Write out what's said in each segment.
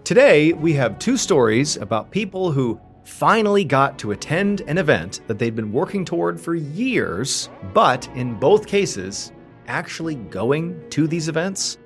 Today, we have two stories about people who finally got to attend an event that they'd been working toward for years, but in both cases, actually going to these events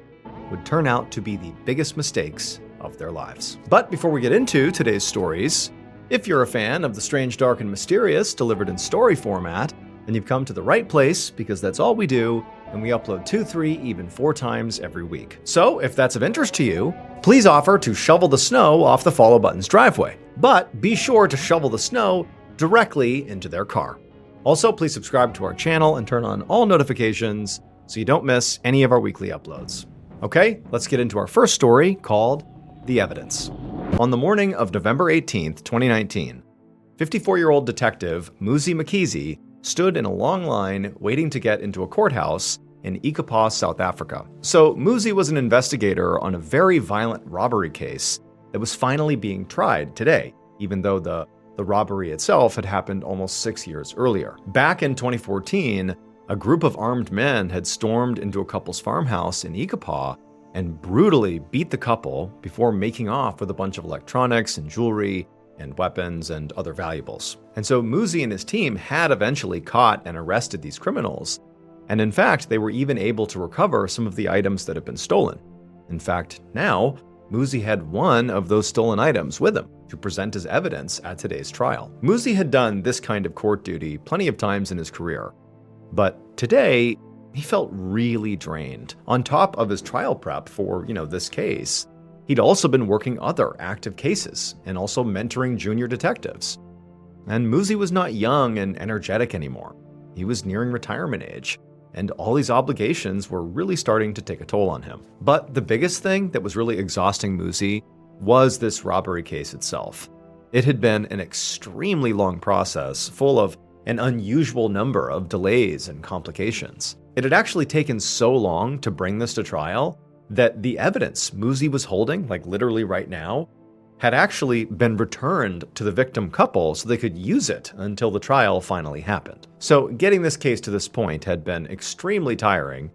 would turn out to be the biggest mistakes of their lives. But before we get into today's stories, if you're a fan of the strange, dark, and mysterious delivered in story format, then you've come to the right place because that's all we do, and we upload 2, 3, even 4 times every week. So if that's of interest to you, please offer to shovel the snow off the Follow Button's driveway. But be sure to shovel the snow directly into their car. Also, please subscribe to our channel and turn on all notifications so you don't miss any of our weekly uploads. Okay, let's get into our first story called The Evidence. On the morning of November 18th, 2019, 54-year-old detective Muzi Mkhize stood in a long line waiting to get into a courthouse in Ikapa, South Africa. So Muzi was an investigator on a very violent robbery case that was finally being tried today, even though the robbery itself had happened almost 6 years earlier. Back in 2014, a group of armed men had stormed into a couple's farmhouse in Ikapa and brutally beat the couple before making off with a bunch of electronics and jewelry and weapons and other valuables. And so Muzi and his team had eventually caught and arrested these criminals. And in fact, they were even able to recover some of the items that had been stolen. In fact, now, Muzi had one of those stolen items with him to present as evidence at today's trial. Muzi had done this kind of court duty plenty of times in his career, but today, he felt really drained. On top of his trial prep for, this case, he'd also been working other active cases and also mentoring junior detectives. And Muzi was not young and energetic anymore. He was nearing retirement age, and all these obligations were really starting to take a toll on him. But the biggest thing that was really exhausting Muzi was this robbery case itself. It had been an extremely long process, full of an unusual number of delays and complications. It had actually taken so long to bring this to trial that the evidence Muzi was holding, like literally right now, had actually been returned to the victim couple so they could use it until the trial finally happened. So getting this case to this point had been extremely tiring,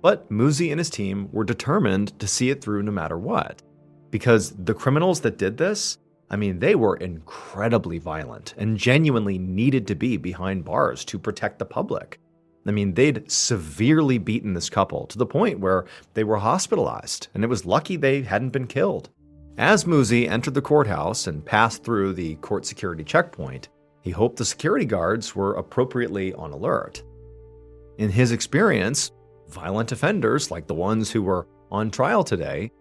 but Muzi and his team were determined to see it through no matter what. Because the criminals that did this, they were incredibly violent and genuinely needed to be behind bars to protect the public. They'd severely beaten this couple to the point where they were hospitalized, and it was lucky they hadn't been killed. As Muzi entered the courthouse and passed through the court security checkpoint, he hoped the security guards were appropriately on alert. In his experience, violent offenders, like the ones who were on trial today,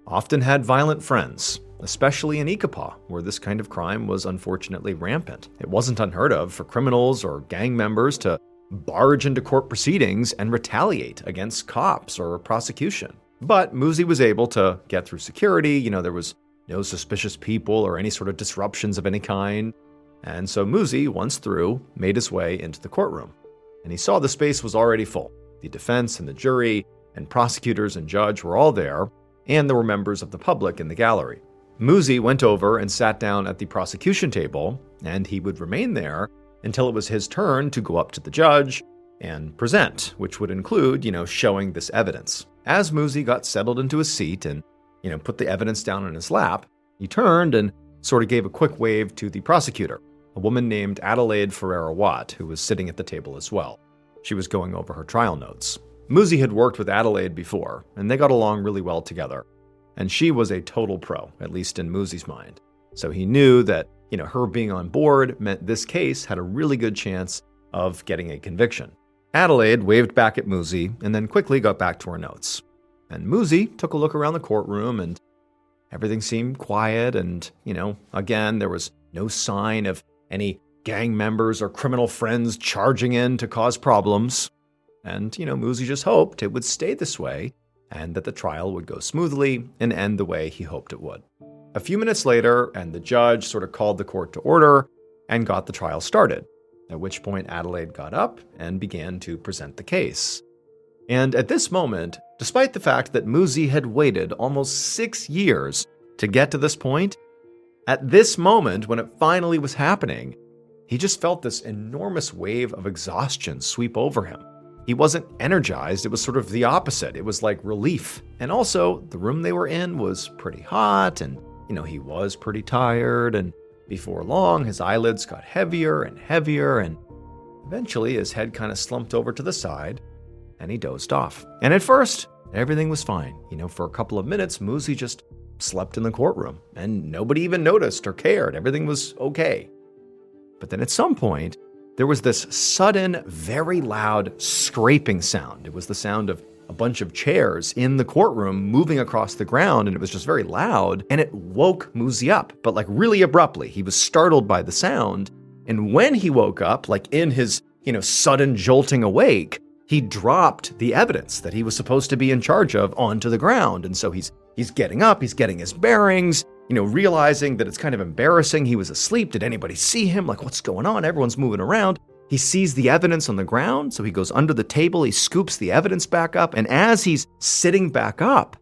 often had violent friends, especially in Ikapa, where this kind of crime was unfortunately rampant. It wasn't unheard of for criminals or gang members to barge into court proceedings and retaliate against cops or prosecution. But Muzi was able to get through security. There was no suspicious people or any sort of disruptions of any kind. And so Muzi, once through, made his way into the courtroom. And he saw the space was already full. The defense and the jury and prosecutors and judge were all there, and there were members of the public in the gallery. Muzi went over and sat down at the prosecution table, and he would remain there until it was his turn to go up to the judge and present, which would include, showing this evidence. As Muzi got settled into his seat and, put the evidence down in his lap, he turned and sort of gave a quick wave to the prosecutor, a woman named Adelaide Ferreira-Watt, who was sitting at the table as well. She was going over her trial notes. Muzi had worked with Adelaide before, and they got along really well together. And she was a total pro, at least in Muzi's mind. So he knew that, her being on board meant this case had a really good chance of getting a conviction. Adelaide waved back at Muzi and then quickly got back to her notes. And Muzi took a look around the courtroom and everything seemed quiet and, again, there was no sign of any gang members or criminal friends charging in to cause problems. And, Muzi just hoped it would stay this way and that the trial would go smoothly and end the way he hoped it would. A few minutes later, and the judge sort of called the court to order and got the trial started, at which point Adelaide got up and began to present the case. And at this moment, despite the fact that Muzi had waited almost 6 years to get to this point, at this moment when it finally was happening, he just felt this enormous wave of exhaustion sweep over him. he wasn't energized. It was sort of the opposite. It was like relief. And also, the room they were in was pretty hot, and, he was pretty tired. And before long, his eyelids got heavier and heavier, and eventually his head kind of slumped over to the side, and he dozed off. And at first, everything was fine. For a couple of minutes, Muzi just slept in the courtroom, and nobody even noticed or cared. Everything was okay. But then at some point, there was this sudden, very loud scraping sound. It was the sound of a bunch of chairs in the courtroom moving across the ground, and it was just very loud, and it woke Muzi up, but like really abruptly. He was startled by the sound, and when he woke up, like in his, sudden jolting awake, he dropped the evidence that he was supposed to be in charge of onto the ground. And so he's getting up, he's getting his bearings, realizing that it's kind of embarrassing. He was asleep. Did anybody see him? Like, what's going on? Everyone's moving around. He sees the evidence on the ground, so he goes under the table, he scoops the evidence back up, and as he's sitting back up,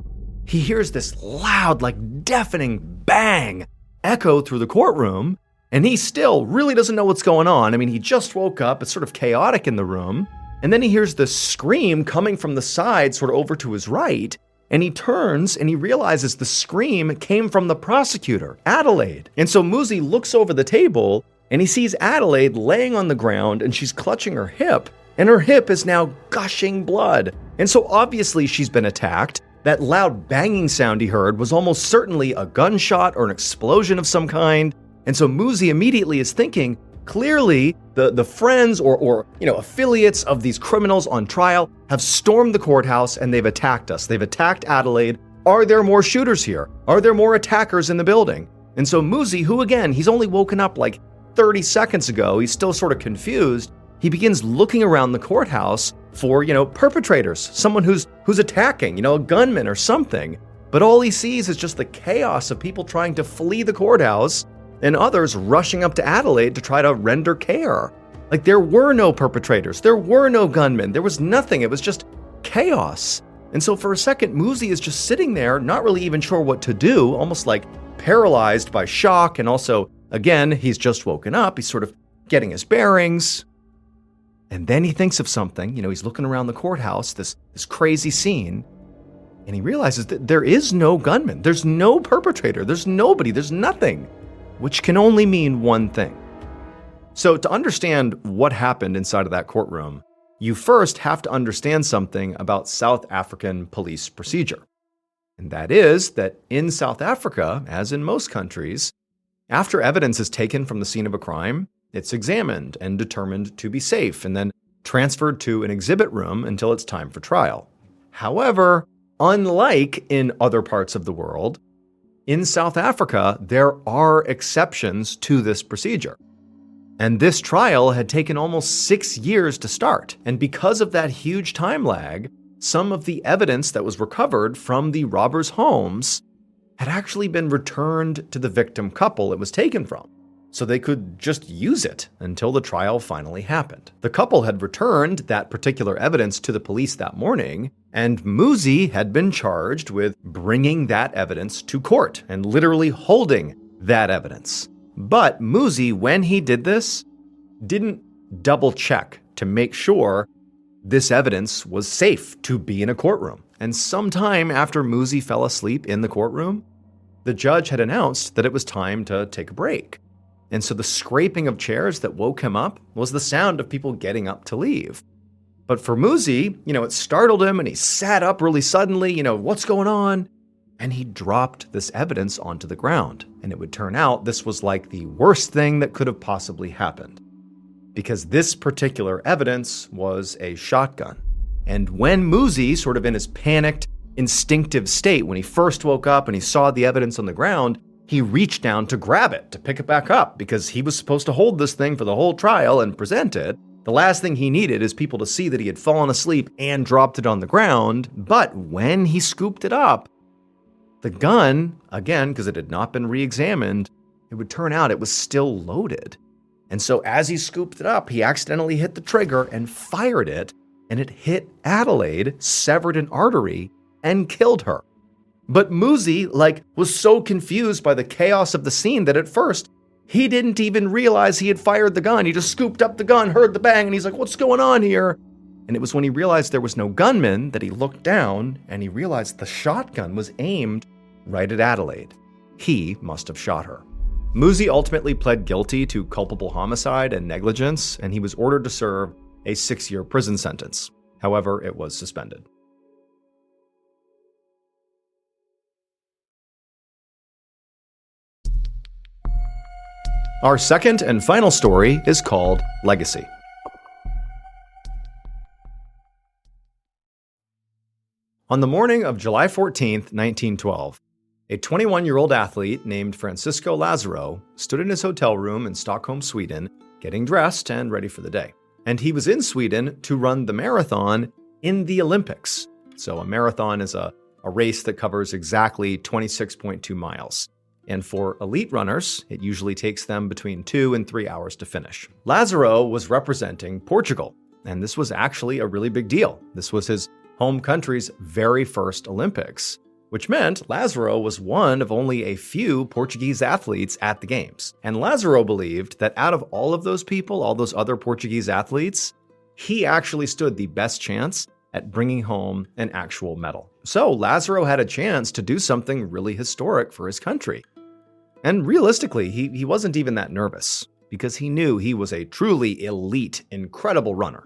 he hears this loud, like deafening bang echo through the courtroom, and he still really doesn't know what's going on. I mean, he just woke up, it's sort of chaotic in the room, and then he hears this scream coming from the side, sort of over to his right, and he turns and he realizes the scream came from the prosecutor, Adelaide. And so Muzi looks over the table, and he sees Adelaide laying on the ground, and she's clutching her hip, and her hip is now gushing blood. And so obviously she's been attacked. That loud banging sound he heard was almost certainly a gunshot or an explosion of some kind. And so Muzi immediately is thinking, clearly the friends or affiliates of these criminals on trial have stormed the courthouse and they've attacked us. They've attacked Adelaide. Are there more shooters here? Are there more attackers in the building? And so Muzi, who again, he's only woken up like 30 seconds ago, he's still sort of confused. He begins looking around the courthouse for, perpetrators, someone who's attacking, a gunman or something. But all he sees is just the chaos of people trying to flee the courthouse and others rushing up to Adelaide to try to render care. Like, there were no perpetrators, there were no gunmen, there was nothing. It was just chaos. And so for a second, Muzi is just sitting there, not really even sure what to do, almost like paralyzed by shock. And also, again, he's just woken up. He's sort of getting his bearings. And then he thinks of something. He's looking around the courthouse, this crazy scene, and he realizes that there is no gunman. There's no perpetrator. There's nobody. There's nothing, which can only mean one thing. So to understand what happened inside of that courtroom, you first have to understand something about South African police procedure. And that is that in South Africa, as in most countries, after evidence is taken from the scene of a crime, it's examined and determined to be safe and then transferred to an exhibit room until it's time for trial. However, unlike in other parts of the world, in South Africa, there are exceptions to this procedure. And this trial had taken almost 6 years to start. And because of that huge time lag, some of the evidence that was recovered from the robbers' homes had actually been returned to the victim couple it was taken from, so they could just use it until the trial finally happened. The couple had returned that particular evidence to the police that morning, and Muzi had been charged with bringing that evidence to court and literally holding that evidence. But Muzi, when he did this, didn't double check to make sure this evidence was safe to be in a courtroom. And sometime after Muzi fell asleep in the courtroom, the judge had announced that it was time to take a break. And so the scraping of chairs that woke him up was the sound of people getting up to leave. But for Muzi, it startled him and he sat up really suddenly, what's going on? And he dropped this evidence onto the ground. And it would turn out this was like the worst thing that could have possibly happened, because this particular evidence was a shotgun. And when Muzi, sort of in his panicked, instinctive state, when he first woke up and he saw the evidence on the ground, he reached down to grab it, to pick it back up, because he was supposed to hold this thing for the whole trial and present it. The last thing he needed is people to see that he had fallen asleep and dropped it on the ground. But when he scooped it up, the gun, again, because it had not been re-examined, it would turn out it was still loaded. And so as he scooped it up, he accidentally hit the trigger and fired it, and it hit Adelaide, severed an artery, and killed her. But Muzi, was so confused by the chaos of the scene that at first, he didn't even realize he had fired the gun. He just scooped up the gun, heard the bang, and he's like, what's going on here? And it was when he realized there was no gunman that he looked down and he realized the shotgun was aimed right at Adelaide. He must have shot her. Musi ultimately pled guilty to culpable homicide and negligence, and he was ordered to serve a 6-year prison sentence. However, it was suspended. Our second and final story is called Legacy. On the morning of July 14th, 1912, a 21-year-old athlete named Francisco Lazaro stood in his hotel room in Stockholm, Sweden, getting dressed and ready for the day. And he was in Sweden to run the marathon in the Olympics. So a marathon is a race that covers exactly 26.2 miles. And for elite runners, it usually takes them between 2 and 3 hours to finish. Lazaro was representing Portugal, and this was actually a really big deal. This was his home country's very first Olympics, which meant Lazaro was one of only a few Portuguese athletes at the Games. And Lazaro believed that out of all of those people, all those other Portuguese athletes, he actually stood the best chance at bringing home an actual medal. So Lazaro had a chance to do something really historic for his country. And realistically, he wasn't even that nervous, because he knew he was a truly elite, incredible runner.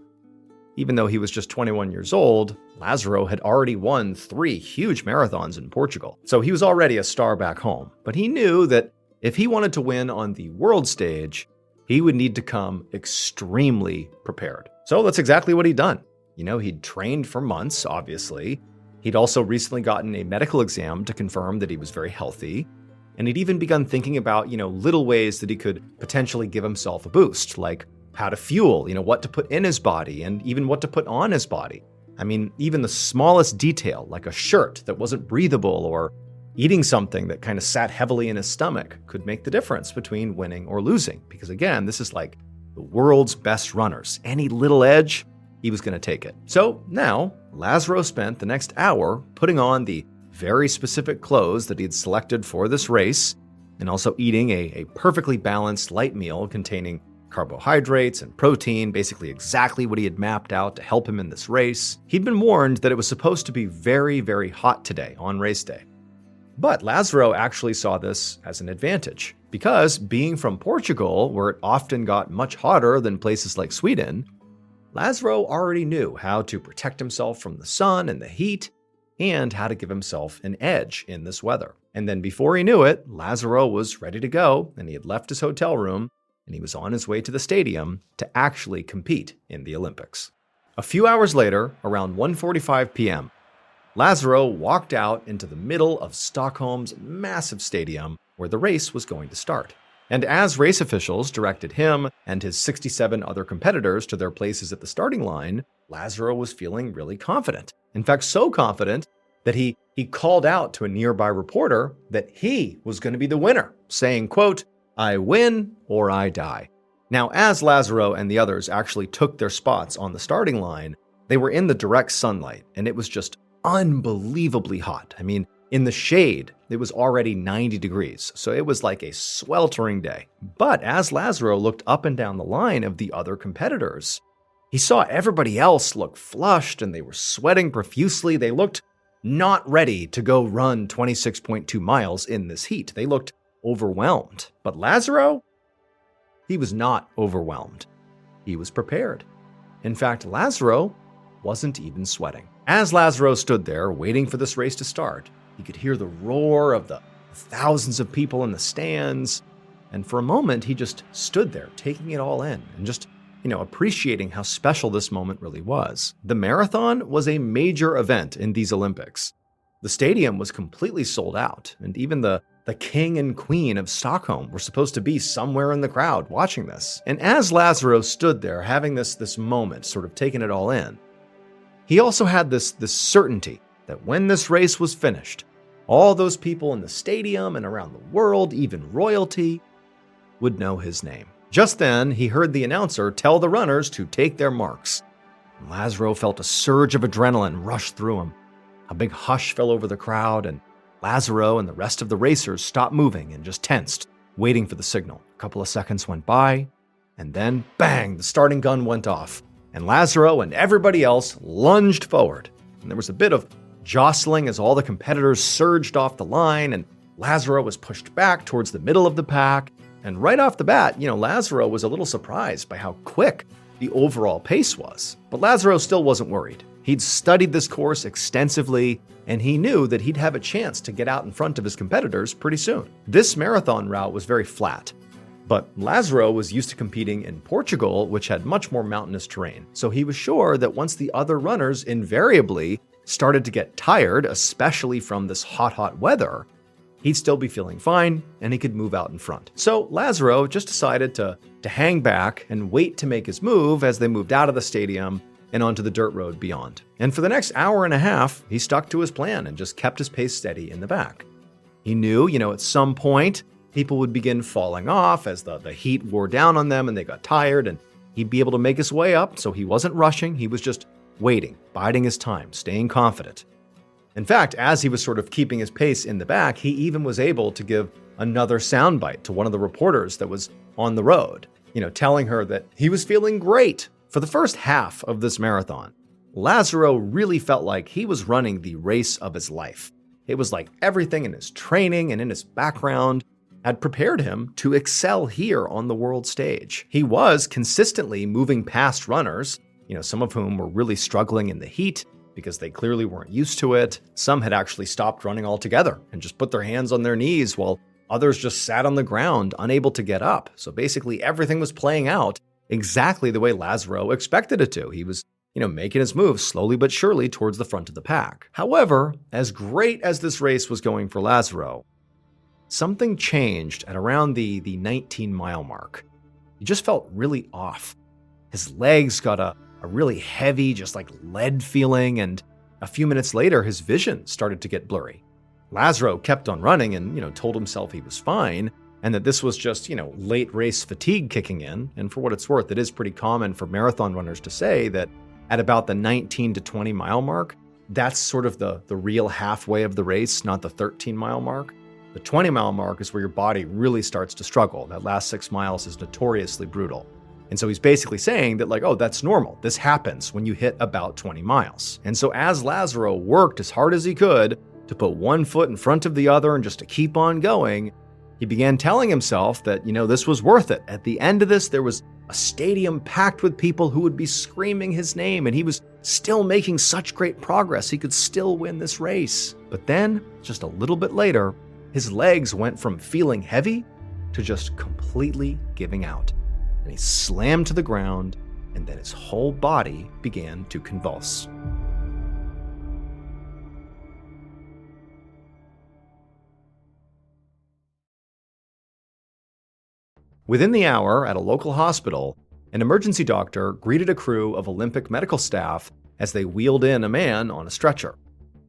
Even though he was just 21 years old, Lazaro had already won 3 huge marathons in Portugal. So he was already a star back home. But he knew that if he wanted to win on the world stage, he would need to come extremely prepared. So that's exactly what he'd done. He'd trained for months, obviously. He'd also recently gotten a medical exam to confirm that he was very healthy. And he'd even begun thinking about, little ways that he could potentially give himself a boost, like how to fuel, what to put in his body and even what to put on his body. I mean, even the smallest detail, like a shirt that wasn't breathable or eating something that kind of sat heavily in his stomach, could make the difference between winning or losing. Because again, this is like the world's best runners. Any little edge, he was going to take it. So now, Lazaro spent the next hour putting on the very specific clothes that he had selected for this race, and also eating a perfectly balanced light meal containing carbohydrates and protein, basically exactly what he had mapped out to help him in this race. He'd been warned that it was supposed to be very, very hot today on race day. But Lazaro actually saw this as an advantage, because being from Portugal, where it often got much hotter than places like Sweden, Lazaro already knew how to protect himself from the sun and the heat, and how to give himself an edge in this weather. And then before he knew it, Lazaro was ready to go, and he had left his hotel room, and he was on his way to the stadium to actually compete in the Olympics. A few hours later, around 1:45 p.m., Lazaro walked out into the middle of Stockholm's massive stadium where the race was going to start. And as race officials directed him and his 67 other competitors to their places at the starting line, Lazaro was feeling really confident. In fact, so confident that he called out to a nearby reporter that he was going to be the winner, saying, quote, "I win or I die." Now, as Lazaro and the others actually took their spots on the starting line, they were in the direct sunlight, and it was just unbelievably hot. I mean, in the shade, it was already 90 degrees, so it was like a sweltering day. But as Lazaro looked up and down the line of the other competitors, he saw everybody else look flushed, and they were sweating profusely. They looked not ready to go run 26.2 miles in this heat. They looked overwhelmed. But Lazaro, he was not overwhelmed. He was prepared. In fact, Lazaro wasn't even sweating. As Lazaro stood there waiting for this race to start, he could hear the roar of the thousands of people in the stands. And for a moment, he just stood there taking it all in and just, appreciating how special this moment really was. The marathon was a major event in these Olympics. The stadium was completely sold out, and even the king and queen of Stockholm were supposed to be somewhere in the crowd watching this. And as Lazaro stood there having this moment, sort of taking it all in, he also had this certainty that when this race was finished, all those people in the stadium and around the world, even royalty, would know his name. Just then, he heard the announcer tell the runners to take their marks. And Lazaro felt a surge of adrenaline rush through him. A big hush fell over the crowd, and Lazaro and the rest of the racers stopped moving and just tensed, waiting for the signal. A couple of seconds went by, and then, bang, the starting gun went off, and Lazaro and everybody else lunged forward. And there was a bit of jostling as all the competitors surged off the line, and Lazaro was pushed back towards the middle of the pack. And right off the bat, Lazaro was a little surprised by how quick the overall pace was. But Lazaro still wasn't worried. He'd studied this course extensively, and he knew that he'd have a chance to get out in front of his competitors pretty soon. This marathon route was very flat, but Lazaro was used to competing in Portugal, which had much more mountainous terrain. So he was sure that once the other runners invariably started to get tired, especially from this hot weather, he'd still be feeling fine and he could move out in front. So Lazaro just decided to hang back and wait to make his move as they moved out of the stadium and onto the dirt road beyond. And for the next hour and a half, he stuck to his plan and just kept his pace steady in the back. He knew, at some point, people would begin falling off as the heat wore down on them and they got tired, and he'd be able to make his way up, so he wasn't rushing, he was just waiting, biding his time, staying confident. In fact, as he was sort of keeping his pace in the back, he even was able to give another soundbite to one of the reporters that was on the road, telling her that he was feeling great. For the first half of this marathon, Lazaro really felt like he was running the race of his life. It was like everything in his training and in his background had prepared him to excel here on the world stage. He was consistently moving past runners, some of whom were really struggling in the heat because they clearly weren't used to it. Some had actually stopped running altogether and just put their hands on their knees, while others just sat on the ground, unable to get up. So basically everything was playing out exactly the way Lazaro expected it to. He was, making his move slowly but surely towards the front of the pack. However, as great as this race was going for Lazaro, something changed at around the 19-mile mark. He just felt really off. His legs got a really heavy, just like lead feeling, and a few minutes later, his vision started to get blurry. Lazaro kept on running and, told himself he was fine, and that this was just, late race fatigue kicking in. And for what it's worth, it is pretty common for marathon runners to say that at about the 19 to 20 mile mark, that's sort of the real halfway of the race, not the 13-mile mark. The 20-mile mark is where your body really starts to struggle. That last 6 miles is notoriously brutal. And so he's basically saying that that's normal. This happens when you hit about 20 miles. And so as Lazaro worked as hard as he could to put one foot in front of the other and just to keep on going, he began telling himself that, this was worth it. At the end of this, there was a stadium packed with people who would be screaming his name, and he was still making such great progress. He could still win this race. But then, just a little bit later, his legs went from feeling heavy to just completely giving out. And he slammed to the ground, and then his whole body began to convulse. Within the hour, at a local hospital, an emergency doctor greeted a crew of Olympic medical staff as they wheeled in a man on a stretcher.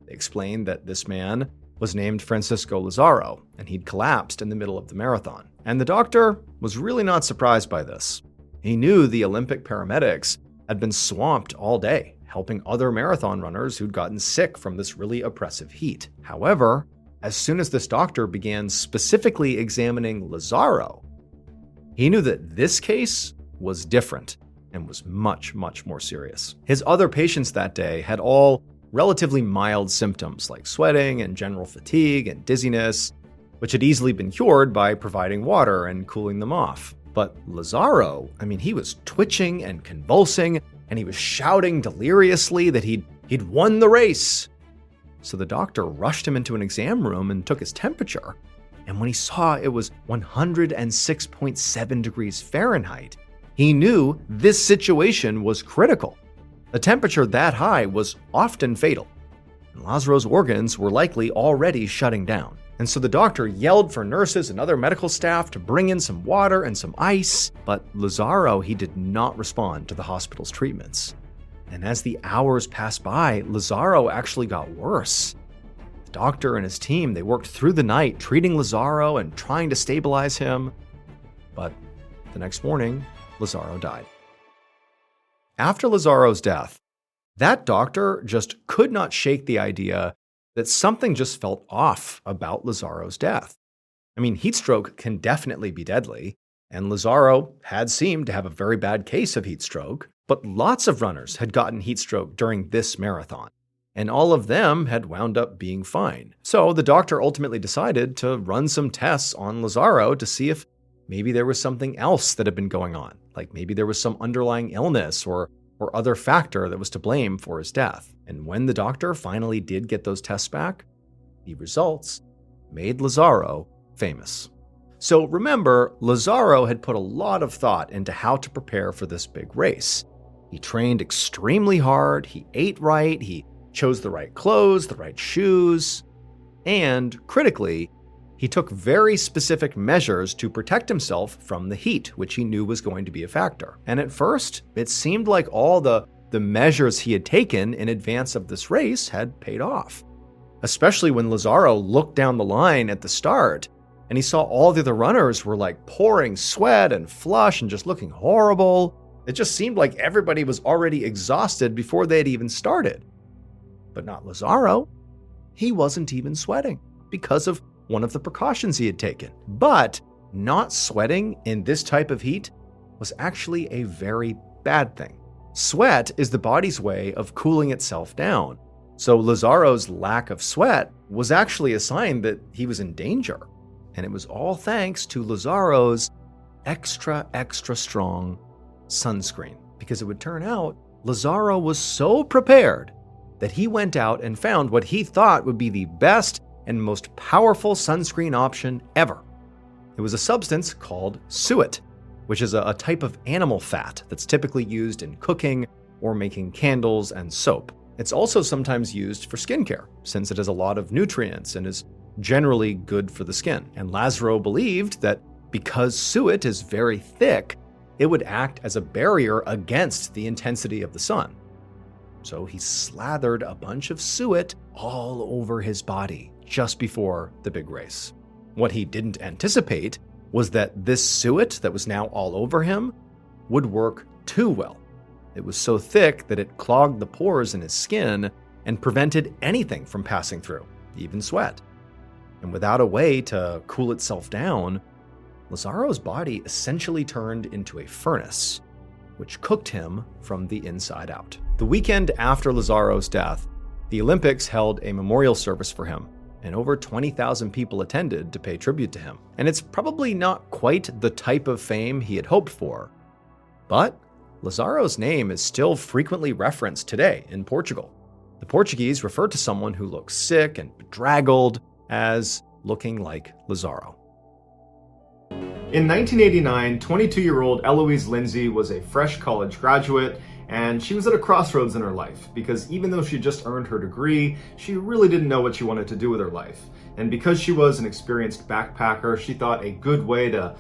They explained that this man was named Francisco Lazaro, and he'd collapsed in the middle of the marathon. And the doctor was really not surprised by this. He knew the Olympic paramedics had been swamped all day, helping other marathon runners who'd gotten sick from this really oppressive heat. However, as soon as this doctor began specifically examining Lazaro, he knew that this case was different and was much, much more serious. His other patients that day had all relatively mild symptoms like sweating and general fatigue and dizziness, which had easily been cured by providing water and cooling them off. But Lazaro, he was twitching and convulsing, and he was shouting deliriously that he'd won the race. So the doctor rushed him into an exam room and took his temperature. And when he saw it was 106.7 degrees Fahrenheit, he knew this situation was critical. A temperature that high was often fatal, and Lazaro's organs were likely already shutting down. And so the doctor yelled for nurses and other medical staff to bring in some water and some ice, but Lazaro, he did not respond to the hospital's treatments. And as the hours passed by, Lazaro actually got worse. The doctor and his team, they worked through the night treating Lazaro and trying to stabilize him. But the next morning, Lazaro died. After Lazaro's death, that doctor just could not shake the idea that something just felt off about Lazaro's death. Heat stroke can definitely be deadly, And Lazaro had seemed to have a very bad case of heat stroke, but lots of runners had gotten heat stroke during this marathon, and all of them had wound up being fine. So the doctor ultimately decided to run some tests on Lazaro to see if maybe there was something else that had been going on, like maybe there was some underlying illness or other factor that was to blame for his death. And when the doctor finally did get those tests back, the results made Lazaro famous. So remember, Lazaro had put a lot of thought into how to prepare for this big race. He trained extremely hard, he ate right, he chose the right clothes, the right shoes, and critically, he took very specific measures to protect himself from the heat, which he knew was going to be a factor. And at first, it seemed like all the measures he had taken in advance of this race had paid off. Especially when Lazaro looked down the line at the start and he saw all the other runners were like pouring sweat and flush and just looking horrible. It just seemed like everybody was already exhausted before they had even started. But not Lazaro. He wasn't even sweating because of one of the precautions he had taken. But not sweating in this type of heat was actually a very bad thing. Sweat is the body's way of cooling itself down. So Lazaro's lack of sweat was actually a sign that he was in danger. And it was all thanks to Lazaro's extra strong sunscreen. Because it would turn out Lazaro was so prepared that he went out and found what he thought would be the best and most powerful sunscreen option ever. It was a substance called suet, which is a type of animal fat that's typically used in cooking or making candles and soap. It's also sometimes used for skincare, since it has a lot of nutrients and is generally good for the skin. And Lazaro believed that because suet is very thick, it would act as a barrier against the intensity of the sun. So he slathered a bunch of suet all over his body just before the big race. What he didn't anticipate was that this suet that was now all over him would work too well. It was so thick that it clogged the pores in his skin and prevented anything from passing through, even sweat. And without a way to cool itself down, Lazaro's body essentially turned into a furnace, which cooked him from the inside out. The weekend after Lazaro's death, the Olympics held a memorial service for him, and over 20,000 people attended to pay tribute to him. And it's probably not quite the type of fame he had hoped for, but Lazaro's name is still frequently referenced today in Portugal. The Portuguese refer to someone who looks sick and bedraggled as looking like Lazaro. In 1989, 22-year-old Eloise Lindsay was a fresh college graduate, and she was at a crossroads in her life because even though she just earned her degree, she really didn't know what she wanted to do with her life. And because she was an experienced backpacker, she thought a good way to,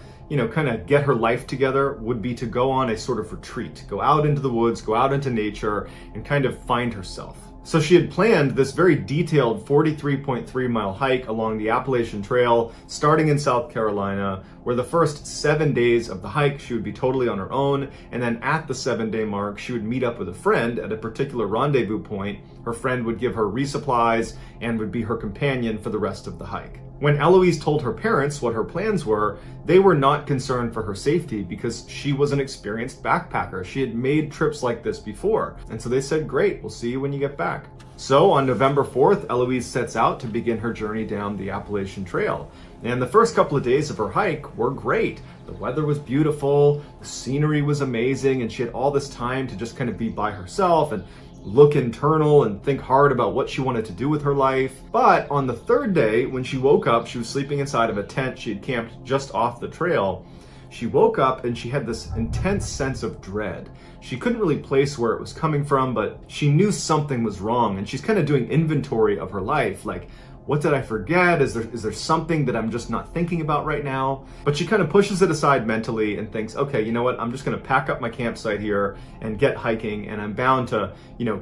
kind of get her life together would be to go on a sort of retreat, go out into the woods, go out into nature, and kind of find herself. So she had planned this very detailed 43.3 mile hike along the Appalachian Trail, starting in South Carolina, where the first 7 days of the hike she would be totally on her own, and then at the 7-day mark she would meet up with a friend at a particular rendezvous point. Her friend would give her resupplies and would be her companion for the rest of the hike. When Eloise told her parents what her plans were, they were not concerned for her safety because she was an experienced backpacker. She had made trips like this before. And so they said, great, we'll see you when you get back. So on November 4th, Eloise sets out to begin her journey down the Appalachian Trail. And the first couple of days of her hike were great. The weather was beautiful, the scenery was amazing, and she had all this time to just kind of be by herself and look internal and think hard about what she wanted to do with her life. But on the third day, when she woke up, she was sleeping inside of a tent she had camped just off the trail. She woke up and she had this intense sense of dread. She couldn't really place where it was coming from, but she knew something was wrong, and she's kind of doing inventory of her life, like, what did I forget? Is there something that I'm just not thinking about right now? But she kind of pushes it aside mentally and thinks, okay, you know what? I'm just going to pack up my campsite here and get hiking, and I'm bound to,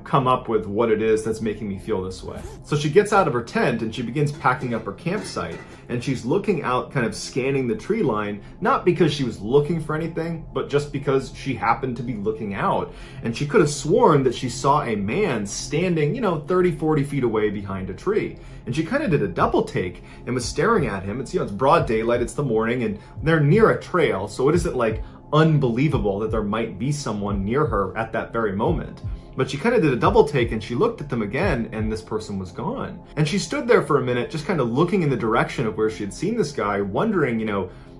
come up with what it is that's making me feel this way. So she gets out of her tent and she begins packing up her campsite, and she's looking out, kind of scanning the tree line, not because she was looking for anything, but just because she happened to be looking out. And she could have sworn that she saw a man standing, 30, 40 feet away behind a tree. And she kind kind of did a double take and was staring at him. It's, it's broad daylight, it's the morning, and they're near a trail, so it isn't like unbelievable that there might be someone near her at that very moment. But she kind of did a double take and she looked at them again, and this person was gone. And she stood there for a minute just kind of looking in the direction of where she had seen this guy, wondering,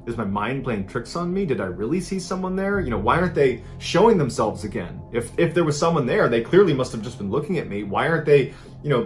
is my mind playing tricks on me? Did I really see someone there? Why aren't they showing themselves again? If there was someone there, they clearly must have just been looking at me. Why aren't they,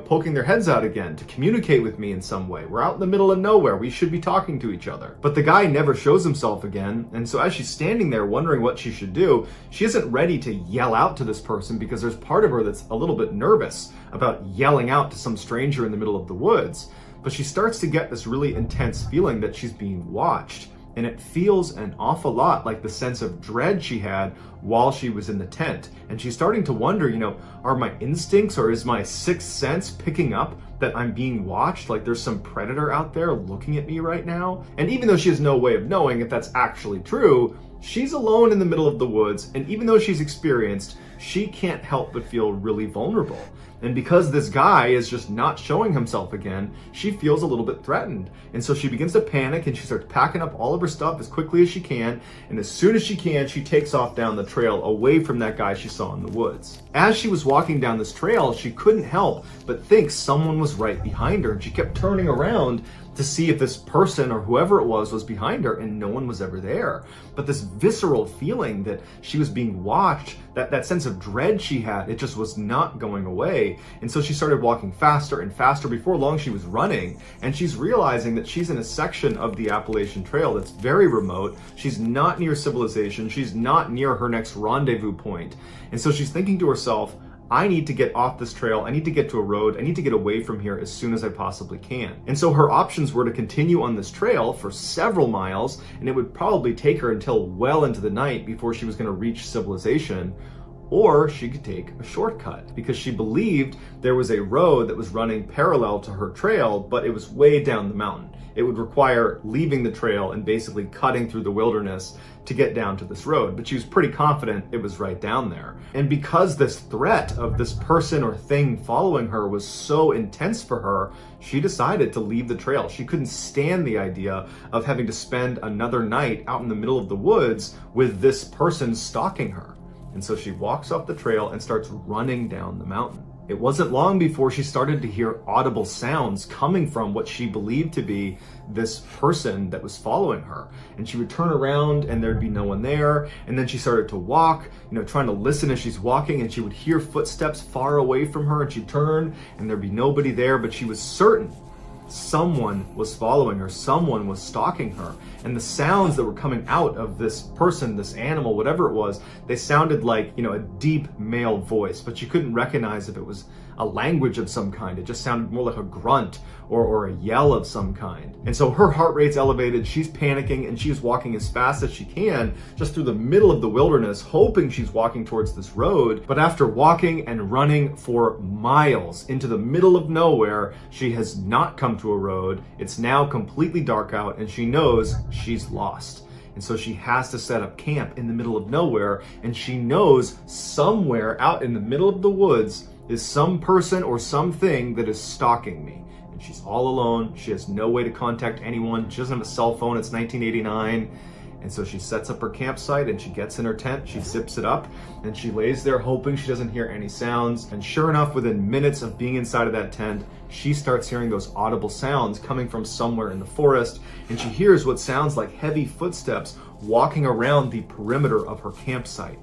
poking their heads out again to communicate with me in some way? We're out in the middle of nowhere. We should be talking to each other. But the guy never shows himself again. And so as she's standing there wondering what she should do, she isn't ready to yell out to this person because there's part of her that's a little bit nervous about yelling out to some stranger in the middle of the woods. But she starts to get this really intense feeling that she's being watched. And it feels an awful lot like the sense of dread she had while she was in the tent. And she's starting to wonder, are my instincts or is my sixth sense picking up that I'm being watched? Like there's some predator out there looking at me right now? And even though she has no way of knowing if that's actually true, she's alone in the middle of the woods. And even though she's experienced, she can't help but feel really vulnerable. And because this guy is just not showing himself again, she feels a little bit threatened. And so she begins to panic and she starts packing up all of her stuff as quickly as she can. And as soon as she can, she takes off down the trail away from that guy she saw in the woods. As she was walking down this trail, she couldn't help but think someone was right behind her. And she kept turning around to see if this person or whoever it was behind her, and no one was ever there. But this visceral feeling that she was being watched, that sense of dread she had, it just was not going away. And so she started walking faster and faster. Before long, she was running, and she's realizing that she's in a section of the Appalachian Trail that's very remote. She's not near civilization. She's not near her next rendezvous point. And so she's thinking to herself, I need to get off this trail. I need to get to a road. I need to get away from here as soon as I possibly can. And so her options were to continue on this trail for several miles, and it would probably take her until well into the night before she was going to reach civilization. Or she could take a shortcut because she believed there was a road that was running parallel to her trail, but it was way down the mountain. It would require leaving the trail and basically cutting through the wilderness to get down to this road. But she was pretty confident it was right down there. And because this threat of this person or thing following her was so intense for her, she decided to leave the trail. She couldn't stand the idea of having to spend another night out in the middle of the woods with this person stalking her. And so she walks up the trail and starts running down the mountain. It wasn't long before she started to hear audible sounds coming from what she believed to be this person that was following her. And she would turn around and there'd be no one there. And then she started to walk, trying to listen as she's walking, and she would hear footsteps far away from her, and she'd turn and there'd be nobody there, but she was certain someone was following her, someone was stalking her. And the sounds that were coming out of this person, this animal, whatever it was, they sounded like, a deep male voice, but you couldn't recognize if it was a language of some kind. It just sounded more like a grunt or a yell of some kind. And so her heart rate's elevated, she's panicking, and she's walking as fast as she can just through the middle of the wilderness, hoping she's walking towards this road. But after walking and running for miles into the middle of nowhere, she has not come to a road. It's now completely dark out, and she knows she's lost. And so she has to set up camp in the middle of nowhere, and she knows somewhere out in the middle of the woods is some person or something that is stalking me. And she's all alone. She has no way to contact anyone. She doesn't have a cell phone. It's 1989. And so she sets up her campsite and she gets in her tent, she zips it up, and she lays there hoping she doesn't hear any sounds. And sure enough, within minutes of being inside of that tent, she starts hearing those audible sounds coming from somewhere in the forest, and she hears what sounds like heavy footsteps walking around the perimeter of her campsite.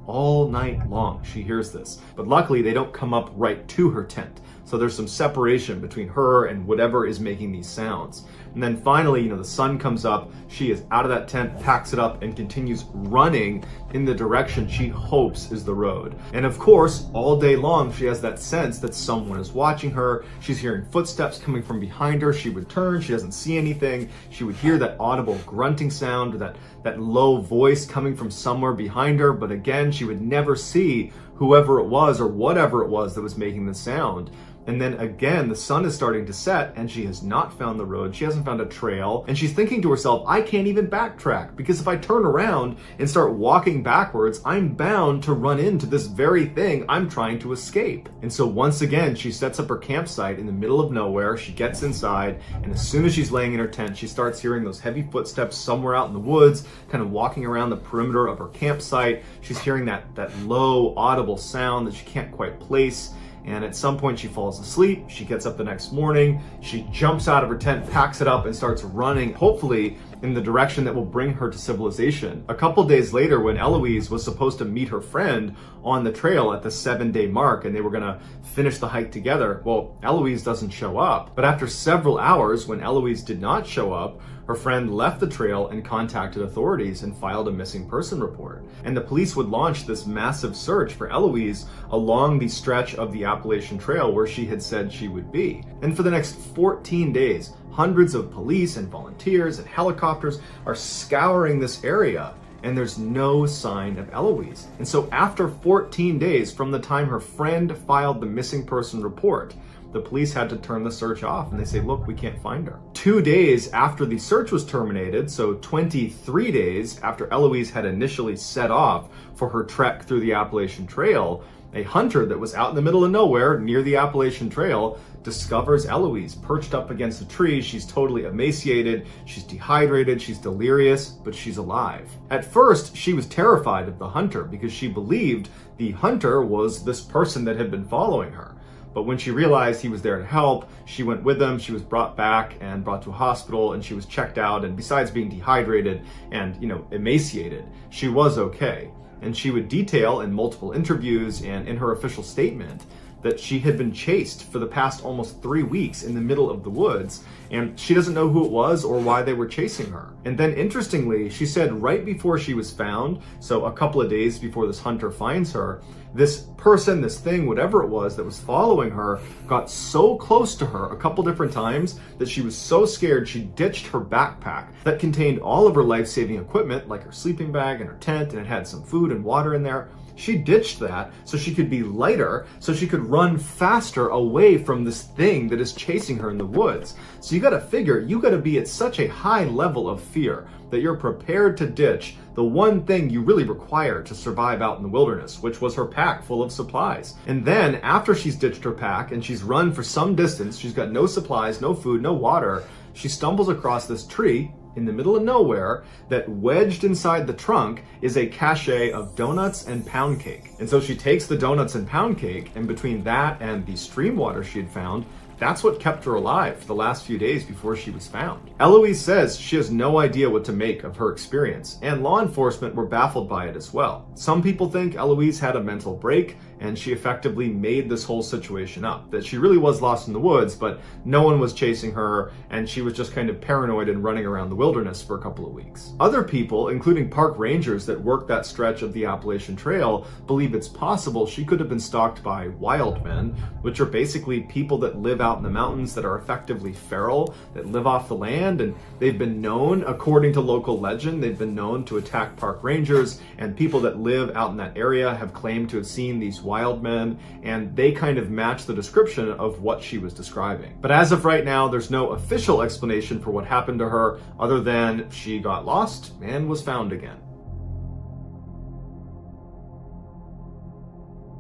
All night long, she hears this. But luckily, they don't come up right to her tent. So there's some separation between her and whatever is making these sounds. And then finally, the sun comes up, she is out of that tent, packs it up, and continues running in the direction she hopes is the road. And of course, all day long, she has that sense that someone is watching her. She's hearing footsteps coming from behind her. She would turn, she doesn't see anything. She would hear that audible grunting sound, that low voice coming from somewhere behind her. But again, she would never see whoever it was or whatever it was that was making the sound. And then again, the sun is starting to set and she has not found the road. She hasn't found a trail, and she's thinking to herself, I can't even backtrack, because if I turn around and start walking backwards, I'm bound to run into this very thing I'm trying to escape. And so once again, she sets up her campsite in the middle of nowhere. She gets inside, and as soon as she's laying in her tent, she starts hearing those heavy footsteps somewhere out in the woods, kind of walking around the perimeter of her campsite. She's hearing that low, audible sound that she can't quite place. And at some point she falls asleep. She gets up the next morning, she jumps out of her tent, packs it up, and starts running, hopefully in the direction that will bring her to civilization. A couple days later, when Eloise was supposed to meet her friend on the trail at the 7-day mark, and they were gonna finish the hike together, well, Eloise doesn't show up. But after several hours, when Eloise did not show up, her friend left the trail and contacted authorities and filed a missing person report. And the police would launch this massive search for Eloise along the stretch of the Appalachian Trail where she had said she would be. And for the next 14 days, hundreds of police and volunteers and helicopters are scouring this area, and there's no sign of Eloise. And so after 14 days from the time her friend filed the missing person report, the police had to turn the search off, and they say, look, we can't find her. 2 days after the search was terminated, so 23 days after Eloise had initially set off for her trek through the Appalachian Trail, a hunter that was out in the middle of nowhere near the Appalachian Trail discovers Eloise perched up against a tree. She's totally emaciated, she's dehydrated, she's delirious, but she's alive. At first, she was terrified of the hunter because she believed the hunter was this person that had been following her. But when she realized he was there to help, she went with him. She was brought back and brought to a hospital, and she was checked out. And besides being dehydrated and, emaciated, she was okay. And she would detail in multiple interviews and in her official statement that she had been chased for the past almost 3 weeks in the middle of the woods, and she doesn't know who it was or why they were chasing her. And then interestingly, she said right before she was found, so a couple of days before this hunter finds her, this person, this thing, whatever it was that was following her, got so close to her a couple different times that she was so scared she ditched her backpack that contained all of her life-saving equipment, like her sleeping bag and her tent, and it had some food and water in there. She ditched that so she could be lighter, so she could run faster away from this thing that is chasing her in the woods. So you gotta figure, you gotta be at such a high level of fear that you're prepared to ditch the one thing you really require to survive out in the wilderness, which was her pack full of supplies. And then after she's ditched her pack and she's run for some distance, she's got no supplies, no food, no water, she stumbles across this tree in the middle of nowhere that wedged inside the trunk is a cache of donuts and pound cake. And so she takes the donuts and pound cake, and between that and the stream water she had found, that's what kept her alive for the last few days before she was found. Eloise says she has no idea what to make of her experience, and law enforcement were baffled by it as well. Some people think Eloise had a mental break, and she effectively made this whole situation up, that she really was lost in the woods, but no one was chasing her, and she was just kind of paranoid and running around the wilderness for a couple of weeks. Other people, including park rangers that work that stretch of the Appalachian Trail, believe it's possible she could have been stalked by wild men, which are basically people that live out in the mountains that are effectively feral, that live off the land, and they've been known, according to local legend, they've been known to attack park rangers, and people that live out in that area have claimed to have seen these wild men, and they kind of match the description of what she was describing. But as of right now, there's no official explanation for what happened to her other than she got lost and was found again.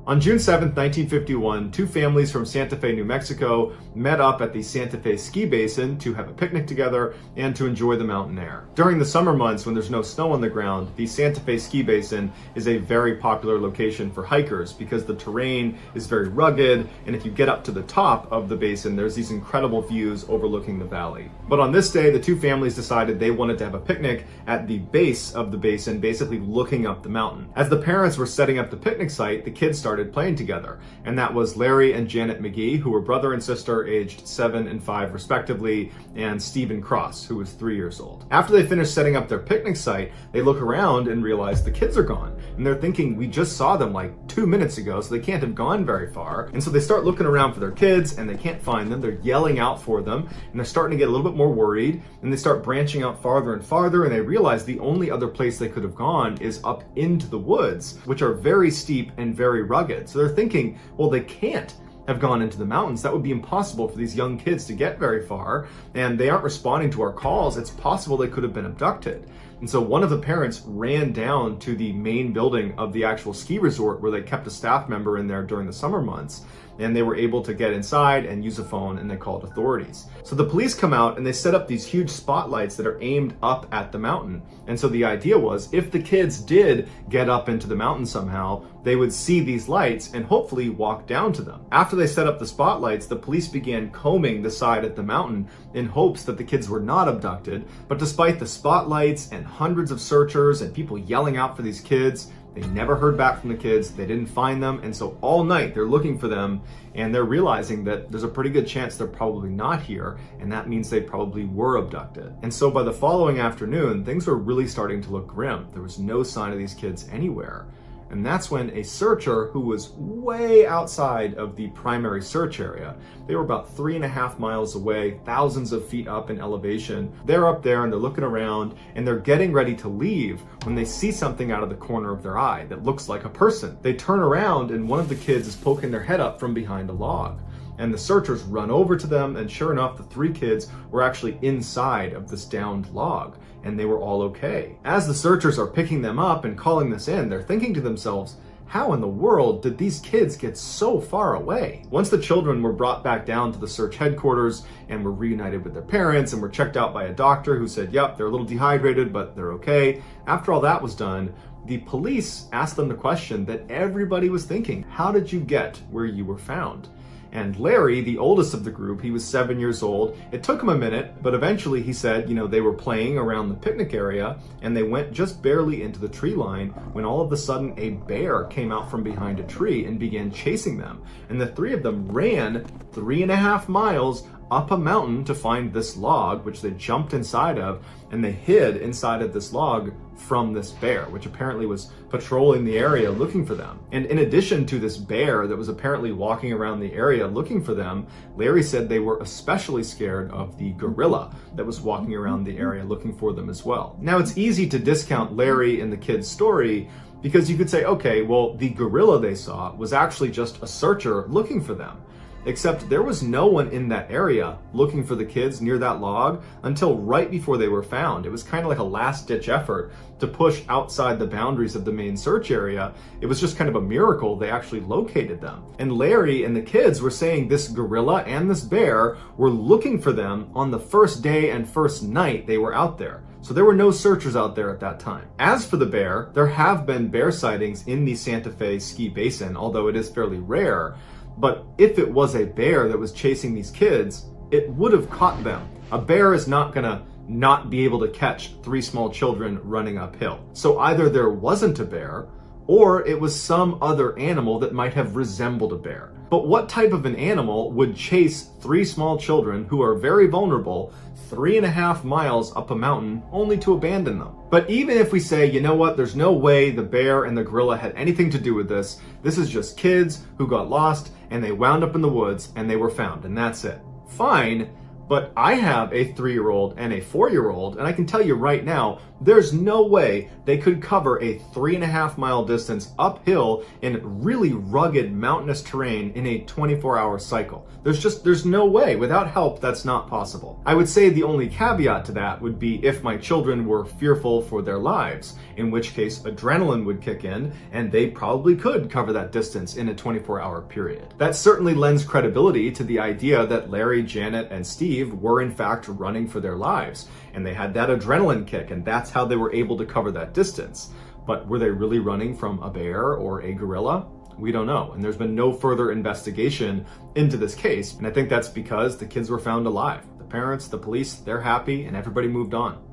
On June 7, 1951, two families from Santa Fe, New Mexico met up at the Santa Fe ski basin to have a picnic together and to enjoy the mountain air. During the summer months when there's no snow on the ground, the Santa Fe ski basin is a very popular location for hikers because the terrain is very rugged, and if you get up to the top of the basin, there's these incredible views overlooking the valley. But on this day, the two families decided they wanted to have a picnic at the base of the basin, basically looking up the mountain. As the parents were setting up the picnic site, the kids started playing together, and that was Larry and Janet McGee, who were brother and sister aged 7 and 5 respectively, and Stephen Cross, who was 3 years old. After they finished setting up their picnic site, they look around and realize the kids are gone, and they're thinking, we just saw them like 2 minutes ago, so they can't have gone very far. And so they start looking around for their kids, and they can't find them. They're yelling out for them, and they're starting to get a little bit more worried, and they start branching out farther and farther, and they realize the only other place they could have gone is up into the woods, which are very steep and very rugged. So they're thinking, well, they can't have gone into the mountains. That would be impossible for these young kids to get very far, and they aren't responding to our calls. It's possible they could have been abducted. And so one of the parents ran down to the main building of the actual ski resort where they kept a staff member in there during the summer months. And they were able to get inside and use a phone, and they called authorities. So the police come out and they set up these huge spotlights that are aimed up at the mountain. And so the idea was, if the kids did get up into the mountain somehow, they would see these lights and hopefully walk down to them. After they set up the spotlights, the police began combing the side of the mountain in hopes that the kids were not abducted. But despite the spotlights and hundreds of searchers and people yelling out for these kids, they never heard back from the kids. They didn't find them. And so all night they're looking for them, and they're realizing that there's a pretty good chance they're probably not here. And that means they probably were abducted. And so by the following afternoon, things were really starting to look grim. There was no sign of these kids anywhere. And that's when a searcher who was way outside of the primary search area, they were about 3.5 miles away, thousands of feet up in elevation. They're up there and they're looking around and they're getting ready to leave when they see something out of the corner of their eye that looks like a person. They turn around and one of the kids is poking their head up from behind a log. And the searchers run over to them, and sure enough, the 3 kids were actually inside of this downed log, and they were all okay. As the searchers are picking them up and calling this in, they're thinking to themselves, how in the world did these kids get so far away? Once the children were brought back down to the search headquarters and were reunited with their parents and were checked out by a doctor who said, yep, they're a little dehydrated, but they're okay. After all that was done, the police asked them the question that everybody was thinking: how did you get where you were found? And Larry, the oldest of the group, he was 7 years old. It took him a minute, but eventually he said, they were playing around the picnic area and they went just barely into the tree line when all of a sudden a bear came out from behind a tree and began chasing them. And the 3 of them ran 3.5 miles up a mountain to find this log, which they jumped inside of, and they hid inside of this log from this bear, which apparently was patrolling the area looking for them. And in addition to this bear that was apparently walking around the area looking for them, Larry said they were especially scared of the gorilla that was walking around the area looking for them as well. Now, it's easy to discount Larry and the kid's story because you could say, okay, well, the gorilla they saw was actually just a searcher looking for them. Except there was no one in that area looking for the kids near that log until right before they were found. It was kind of like a last-ditch effort to push outside the boundaries of the main search area. It was just kind of a miracle they actually located them. And Larry and the kids were saying this gorilla and this bear were looking for them on the first day and first night they were out there. So there were no searchers out there at that time. As for the bear, there have been bear sightings in the Santa Fe ski basin, although it is fairly rare. But if it was a bear that was chasing these kids, it would have caught them. A bear is not gonna not be able to catch 3 small children running uphill. So either there wasn't a bear, or it was some other animal that might have resembled a bear. But what type of an animal would chase 3 small children who are very vulnerable 3.5 miles up a mountain only to abandon them? But even if we say, you know what, there's no way the bear and the gorilla had anything to do with this, this is just kids who got lost and they wound up in the woods and they were found, and that's it. Fine. But I have a 3-year-old and a 4-year-old, and I can tell you right now, there's no way they could cover a 3.5 mile distance uphill in really rugged mountainous terrain in a 24-hour cycle. There's no way. Without help, that's not possible. I would say the only caveat to that would be if my children were fearful for their lives, in which case adrenaline would kick in and they probably could cover that distance in a 24-hour period. That certainly lends credibility to the idea that Larry, Janet, and Steve were in fact running for their lives, and they had that adrenaline kick, and that's how they were able to cover that distance. But were they really running from a bear or a gorilla? We don't know, and there's been no further investigation into this case, and I think that's because the kids were found alive. The parents, the police, they're happy, and everybody moved on.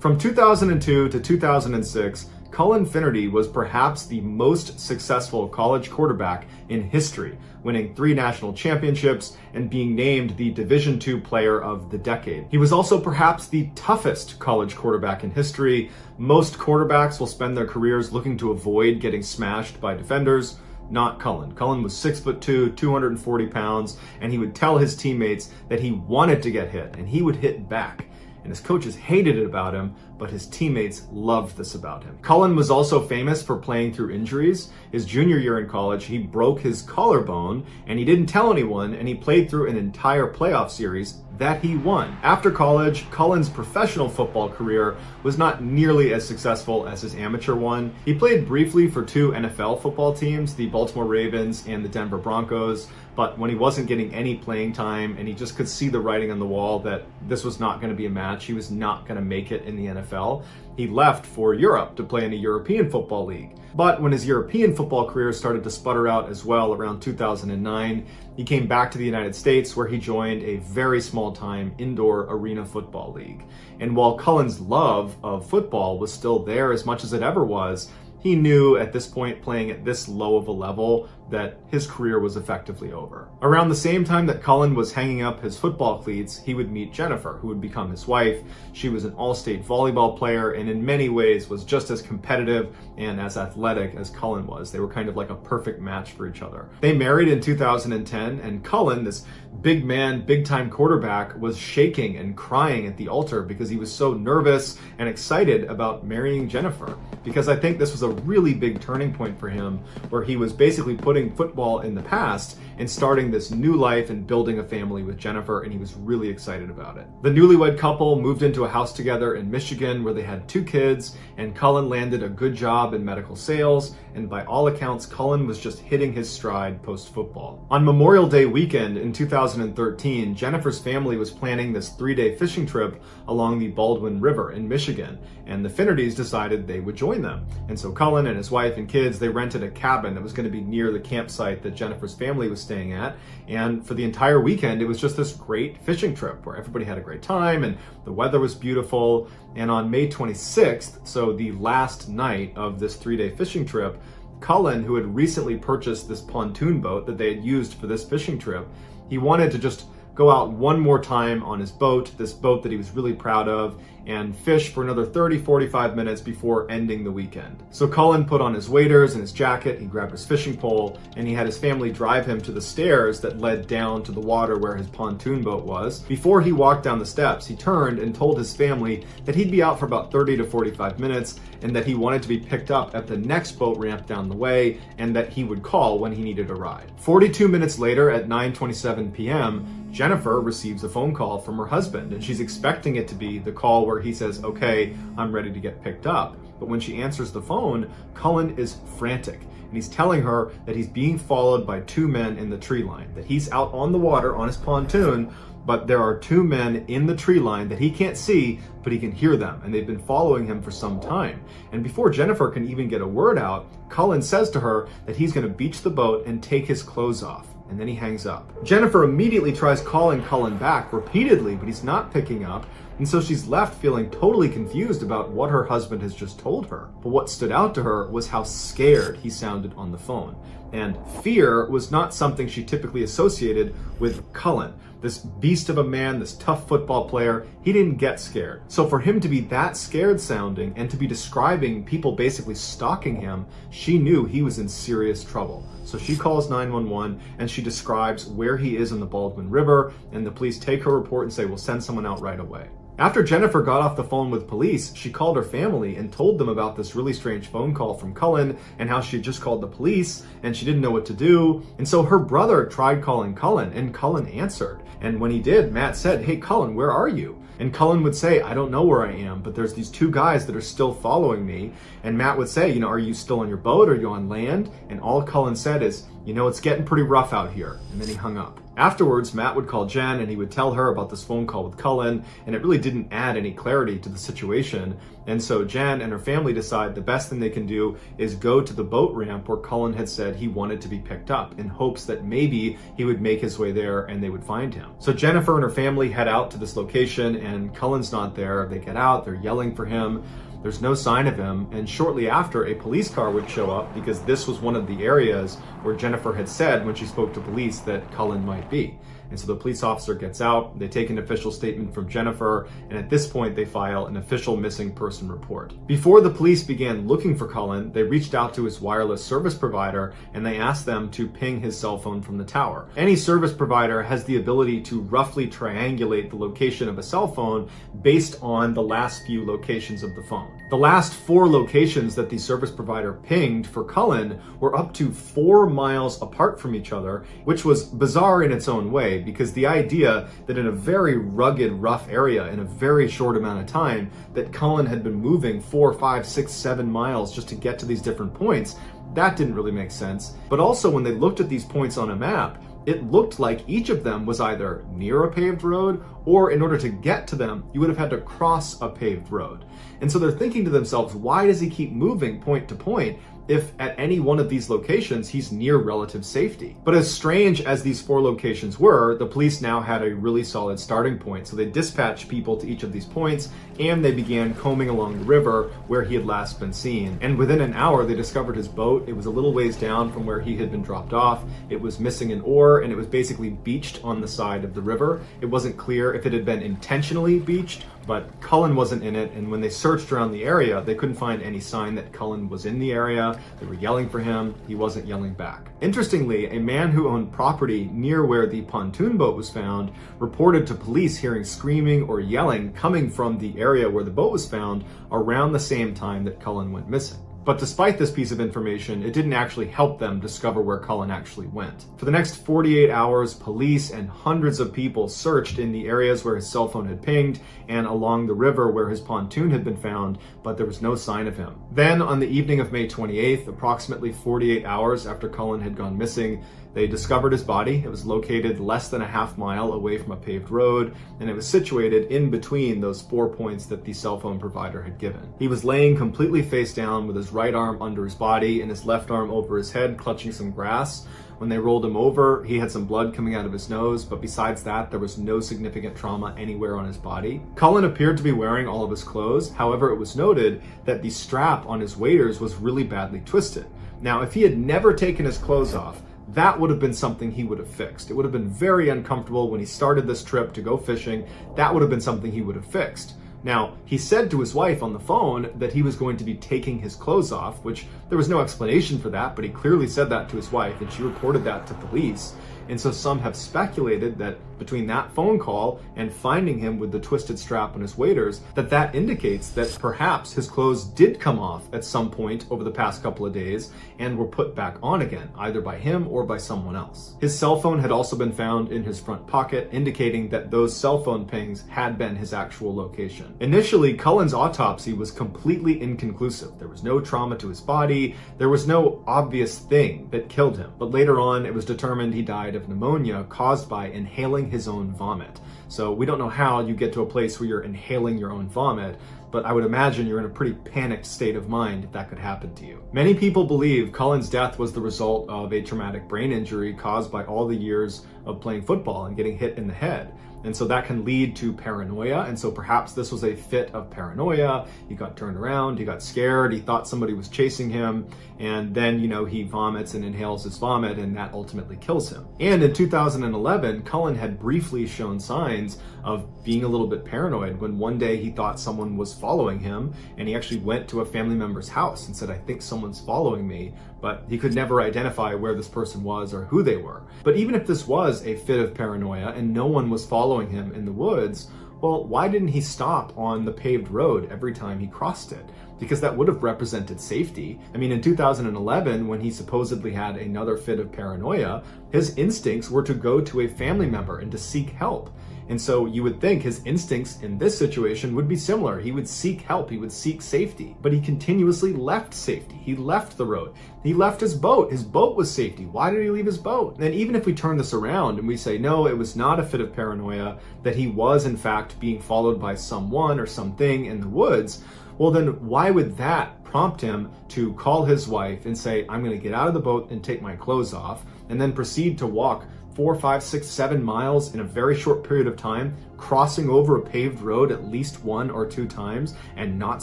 From 2002 to 2006, Cullen Finnerty was perhaps the most successful college quarterback in history, winning 3 national championships and being named the Division II Player of the Decade. He was also perhaps the toughest college quarterback in history. Most quarterbacks will spend their careers looking to avoid getting smashed by defenders. Not Cullen. Cullen was 6'2", 240 pounds, and he would tell his teammates that he wanted to get hit, and he would hit back. and his coaches hated it about him, but his teammates loved this about him. Cullen was also famous for playing through injuries. His junior year in college, he broke his collarbone, and he didn't tell anyone, and he played through an entire playoff series that he won. After college, Cullen's professional football career was not nearly as successful as his amateur one. He played briefly for two NFL football teams, the Baltimore Ravens and the Denver Broncos, but when he wasn't getting any playing time and he just could see the writing on the wall that this was not going to be a match, he was not going to make it in the NFL, he left for Europe to play in a European football league. But when his European football career started to sputter out as well around 2009, he came back to the United States where he joined a very small-time indoor arena football league. And while Cullen's love of football was still there as much as it ever was, he knew at this point, playing at this low of a level, that his career was effectively over. Around the same time that Cullen was hanging up his football cleats, he would meet Jennifer, who would become his wife. She was an all-state volleyball player and in many ways was just as competitive and as athletic as Cullen was. They were kind of like a perfect match for each other. They married in 2010, and Cullen, this big man, big-time quarterback, was shaking and crying at the altar because he was so nervous and excited about marrying Jennifer. Because I think this was a really big turning point for him, where he was basically putting football in the past and starting this new life and building a family with Jennifer, and he was really excited about it. The newlywed couple moved into a house together in Michigan where they had 2 kids, and Cullen landed a good job in medical sales, and by all accounts, Cullen was just hitting his stride post-football. On Memorial Day weekend in 2013, Jennifer's family was planning this 3-day fishing trip along the Baldwin River in Michigan, and the Finnertys decided they would join them. And so Cullen and his wife and kids, they rented a cabin that was going to be near the campsite that Jennifer's family was staying at, and for the entire weekend it was just this great fishing trip where everybody had a great time and the weather was beautiful. And on May 26th, so the last night of this 3-day fishing trip, Cullen, who had recently purchased this pontoon boat that they had used for this fishing trip, he wanted to just go out one more time on his boat, this boat that he was really proud of, and fish for another 30-45 minutes before ending the weekend. So Cullen put on his waders and his jacket, he grabbed his fishing pole, and he had his family drive him to the stairs that led down to the water where his pontoon boat was. Before he walked down the steps, he turned and told his family that he'd be out for about 30 to 45 minutes and that he wanted to be picked up at the next boat ramp down the way and that he would call when he needed a ride. 42 minutes later at 9:27 p.m., Jennifer receives a phone call from her husband, and she's expecting it to be the call where he says, "Okay, I'm ready to get picked up." But when she answers the phone, Cullen is frantic, and he's telling her that he's being followed by 2 men in the tree line, that he's out on the water on his pontoon, but there are 2 men in the tree line that he can't see, but he can hear them, and they've been following him for some time. And before Jennifer can even get a word out, Cullen says to her that he's going to beach the boat and take his clothes off. And then he hangs up. Jennifer immediately tries calling Cullen back repeatedly, but he's not picking up, and so she's left feeling totally confused about what her husband has just told her. But what stood out to her was how scared he sounded on the phone. And fear was not something she typically associated with Cullen. This beast of a man, this tough football player, he didn't get scared. So for him to be that scared sounding and to be describing people basically stalking him, she knew he was in serious trouble. So she calls 911 and she describes where he is in the Baldwin River, and the police take her report and say, "We'll send someone out right away." After Jennifer got off the phone with police, she called her family and told them about this really strange phone call from Cullen and how she had just called the police and she didn't know what to do. And so her brother tried calling Cullen, and Cullen answered. And when he did, Matt said, "Hey Cullen, where are you?" And Cullen would say, "I don't know where I am, but there's these 2 guys that are still following me." And Matt would say, "Are you still on your boat? Are you on land?" And all Cullen said is, "It's getting pretty rough out here." And then he hung up. Afterwards, Matt would call Jen and he would tell her about this phone call with Cullen, and it really didn't add any clarity to the situation. And so Jen and her family decide the best thing they can do is go to the boat ramp where Cullen had said he wanted to be picked up, in hopes that maybe he would make his way there and they would find him. So Jennifer and her family head out to this location, and Cullen's not there. They get out, they're yelling for him. There's no sign of him, and shortly after, a police car would show up because this was one of the areas where Jennifer had said when she spoke to police that Cullen might be. And so the police officer gets out, they take an official statement from Jennifer, and at this point they file an official missing person report. Before the police began looking for Cullen, they reached out to his wireless service provider and they asked them to ping his cell phone from the tower. Any service provider has the ability to roughly triangulate the location of a cell phone based on the last few locations of the phone. The last 4 locations that the service provider pinged for Cullen were up to 4 miles apart from each other, which was bizarre in its own way, because the idea that in a very rugged, rough area in a very short amount of time that Cullen had been moving 4, 5, 6, 7 miles just to get to these different points, that didn't really make sense. But also when they looked at these points on a map, it looked like each of them was either near a paved road, or in order to get to them, you would have had to cross a paved road. And so they're thinking to themselves, why does he keep moving point to point if at any one of these locations he's near relative safety? But as strange as these 4 locations were, the police now had a really solid starting point. So they dispatched people to each of these points and they began combing along the river where he had last been seen. And within an hour, they discovered his boat. It was a little ways down from where he had been dropped off. It was missing an oar and it was basically beached on the side of the river. It wasn't clear if it had been intentionally beached, but Cullen wasn't in it, and when they searched around the area, they couldn't find any sign that Cullen was in the area. They were yelling for him. He wasn't yelling back. Interestingly, a man who owned property near where the pontoon boat was found reported to police hearing screaming or yelling coming from the area where the boat was found around the same time that Cullen went missing. But despite this piece of information, it didn't actually help them discover where Cullen actually went. For the next 48 hours, police and hundreds of people searched in the areas where his cell phone had pinged and along the river where his pontoon had been found, but there was no sign of him. Then, on the evening of May 28th, approximately 48 hours after Cullen had gone missing, they discovered his body. It was located less than a half mile away from a paved road, and it was situated in between those 4 points that the cell phone provider had given. He was laying completely face down with his right arm under his body and his left arm over his head, clutching some grass. When they rolled him over, he had some blood coming out of his nose, but besides that, there was no significant trauma anywhere on his body. Cullen appeared to be wearing all of his clothes. However, it was noted that the strap on his waders was really badly twisted. Now, if he had never taken his clothes off, that would have been something he would have fixed. It would have been very uncomfortable when he started this trip to go fishing. That would have been something he would have fixed. Now, he said to his wife on the phone that he was going to be taking his clothes off, which there was no explanation for that, but he clearly said that to his wife, and she reported that to police. And so some have speculated that between that phone call and finding him with the twisted strap on his waders, that indicates that perhaps his clothes did come off at some point over the past couple of days and were put back on again, either by him or by someone else. His cell phone had also been found in his front pocket, indicating that those cell phone pings had been his actual location. Initially, Cullen's autopsy was completely inconclusive. There was no trauma to his body. There was no obvious thing that killed him. But later on, it was determined he died of pneumonia caused by inhaling his own vomit. So we don't know how you get to a place where you're inhaling your own vomit, but I would imagine you're in a pretty panicked state of mind if that could happen to you. Many people believe Cullen's death was the result of a traumatic brain injury caused by all the years of playing football and getting hit in the head. And so that can lead to paranoia. And so perhaps this was a fit of paranoia. He got turned around, he got scared, he thought somebody was chasing him. And then, he vomits and inhales his vomit, and that ultimately kills him. And in 2011, Cullen had briefly shown signs of being a little bit paranoid when one day he thought someone was following him, and he actually went to a family member's house and said, "I think someone's following me," but he could never identify where this person was or who they were. But even if this was a fit of paranoia and no one was following him in the woods, well, why didn't he stop on the paved road every time he crossed it? Because that would have represented safety. I mean, in 2011, when he supposedly had another fit of paranoia, his instincts were to go to a family member and to seek help. And so you would think his instincts in this situation would be similar. He would seek help, he would seek safety, but he continuously left safety. He left the road. He left his boat. His boat was safety. Why did he leave his boat? And even if we turn this around and we say, no, it was not a fit of paranoia, that he was in fact being followed by someone or something in the woods, well then why would that prompt him to call his wife and say, I'm going to get out of the boat and take my clothes off, and then proceed to walk 4, 5, 6, 7 miles in a very short period of time, crossing over a paved road at least 1 or 2 times and not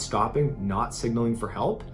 stopping, not signaling for help?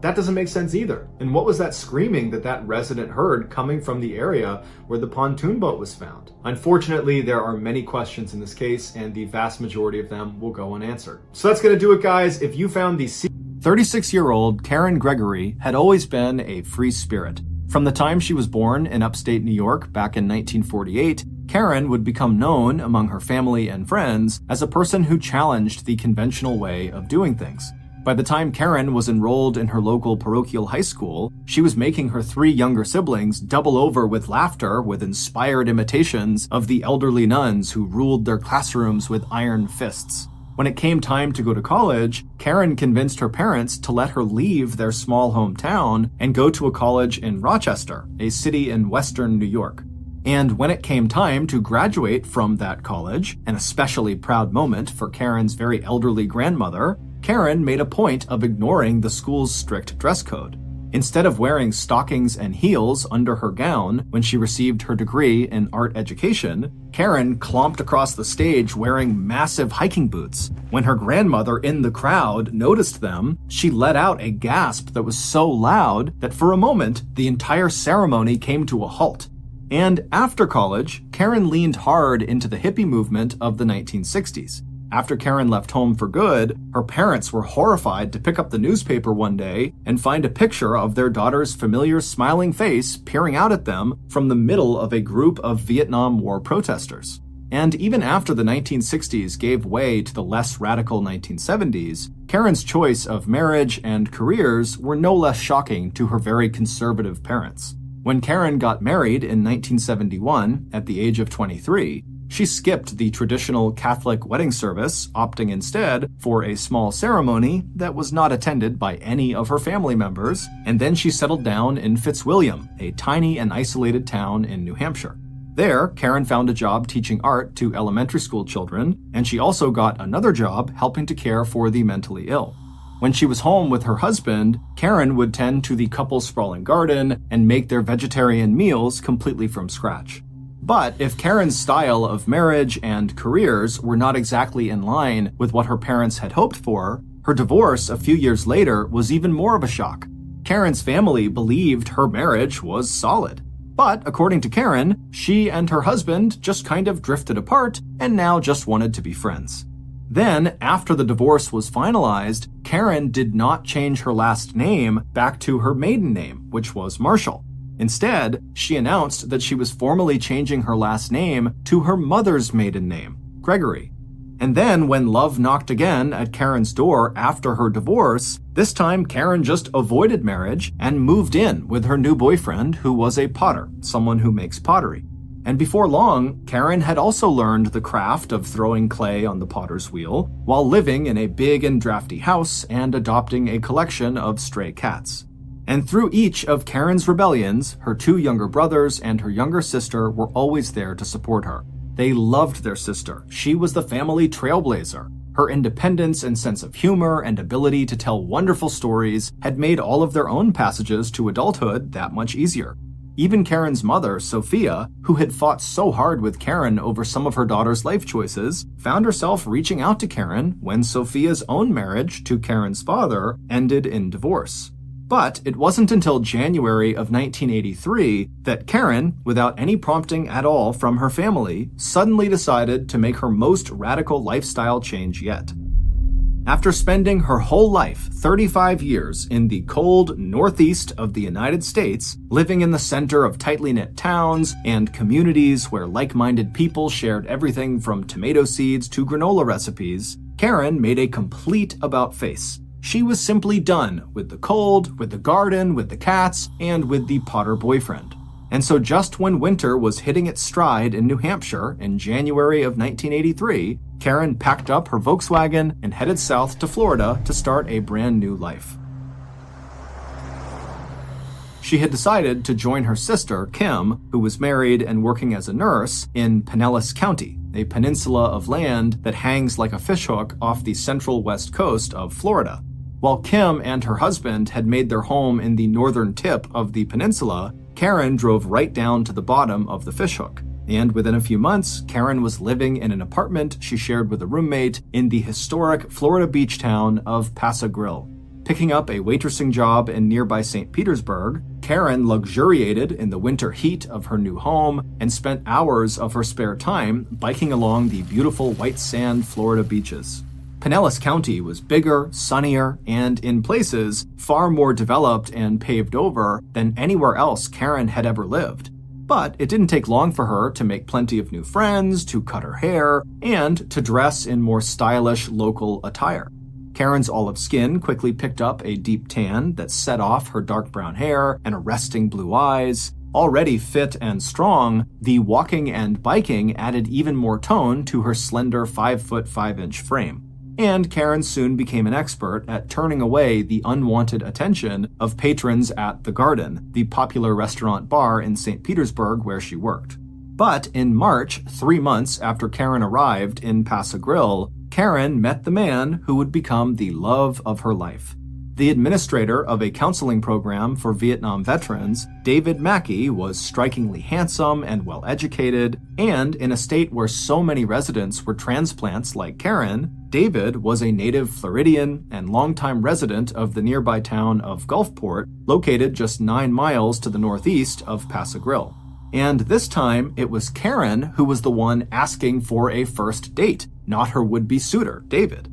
That doesn't make sense either. And what was that screaming that resident heard coming from the area where the pontoon boat was found? Unfortunately, there are many questions in this case, and the vast majority of them will go unanswered. So that's going to do it, guys. If you found the 36-year-old Karen Gregory had always been a free spirit. From the time she was born in upstate New York back in 1948, Karen would become known among her family and friends as a person who challenged the conventional way of doing things. By the time Karen was enrolled in her local parochial high school, she was making her 3 younger siblings double over with laughter with inspired imitations of the elderly nuns who ruled their classrooms with iron fists. When it came time to go to college, Karen convinced her parents to let her leave their small hometown and go to a college in Rochester, a city in western New York. And when it came time to graduate from that college, an especially proud moment for Karen's very elderly grandmother, Karen made a point of ignoring the school's strict dress code. Instead of wearing stockings and heels under her gown when she received her degree in art education, Karen clomped across the stage wearing massive hiking boots. When her grandmother in the crowd noticed them, she let out a gasp that was so loud that for a moment, the entire ceremony came to a halt. And after college, Karen leaned hard into the hippie movement of the 1960s. After Karen left home for good, her parents were horrified to pick up the newspaper one day and find a picture of their daughter's familiar smiling face peering out at them from the middle of a group of Vietnam War protesters. And even after the 1960s gave way to the less radical 1970s, Karen's choice of marriage and careers were no less shocking to her very conservative parents. When Karen got married in 1971, at the age of 23, she skipped the traditional Catholic wedding service, opting instead for a small ceremony that was not attended by any of her family members, and then she settled down in Fitzwilliam, a tiny and isolated town in New Hampshire. There, Karen found a job teaching art to elementary school children, and she also got another job helping to care for the mentally ill. When she was home with her husband, Karen would tend to the couple's sprawling garden and make their vegetarian meals completely from scratch. But if Karen's style of marriage and careers were not exactly in line with what her parents had hoped for, her divorce a few years later was even more of a shock. Karen's family believed her marriage was solid. But according to Karen, she and her husband just kind of drifted apart and now just wanted to be friends. Then, after the divorce was finalized, Karen did not change her last name back to her maiden name, which was Marshall. Instead, she announced that she was formally changing her last name to her mother's maiden name, Gregory. And then, when love knocked again at Karen's door after her divorce, this time Karen just avoided marriage and moved in with her new boyfriend, who was a potter, someone who makes pottery. And before long, Karen had also learned the craft of throwing clay on the potter's wheel while living in a big and drafty house and adopting a collection of stray cats. And through each of Karen's rebellions, her 2 younger brothers and her younger sister were always there to support her. They loved their sister. She was the family trailblazer. Her independence and sense of humor and ability to tell wonderful stories had made all of their own passages to adulthood that much easier. Even Karen's mother, Sophia, who had fought so hard with Karen over some of her daughter's life choices, found herself reaching out to Karen when Sophia's own marriage to Karen's father ended in divorce. But it wasn't until January of 1983 that Karen, without any prompting at all from her family, suddenly decided to make her most radical lifestyle change yet. After spending her whole life, 35 years, in the cold northeast of the United States, living in the center of tightly knit towns and communities where like-minded people shared everything from tomato seeds to granola recipes, Karen made a complete about-face. She was simply done with the cold, with the garden, with the cats, and with the potter boyfriend. And so just when winter was hitting its stride in New Hampshire in January of 1983, Karen packed up her Volkswagen and headed south to Florida to start a brand new life. She had decided to join her sister, Kim, who was married and working as a nurse in Pinellas County, a peninsula of land that hangs like a fishhook off the central west coast of Florida. While Kim and her husband had made their home in the northern tip of the peninsula, Karen drove right down to the bottom of the fishhook. And within a few months, Karen was living in an apartment she shared with a roommate in the historic Florida beach town of Paso Grill. Picking up a waitressing job in nearby St. Petersburg, Karen luxuriated in the winter heat of her new home and spent hours of her spare time biking along the beautiful white sand Florida beaches. Pinellas County was bigger, sunnier, and in places far more developed and paved over than anywhere else Karen had ever lived. But it didn't take long for her to make plenty of new friends, to cut her hair, and to dress in more stylish local attire. Karen's olive skin quickly picked up a deep tan that set off her dark brown hair and arresting blue eyes. Already fit and strong, the walking and biking added even more tone to her slender 5'5" frame. And Karen soon became an expert at turning away the unwanted attention of patrons at The Garden, the popular restaurant bar in St. Petersburg where she worked. But in March, 3 months after Karen arrived in Paso Grill, Karen met the man who would become the love of her life. The administrator of a counseling program for Vietnam veterans, David Mackey, was strikingly handsome and well-educated, and in a state where so many residents were transplants like Karen, David was a native Floridian and longtime resident of the nearby town of Gulfport, located just 9 miles to the northeast of Paso Grill. And this time, it was Karen who was the one asking for a first date, not her would-be suitor, David.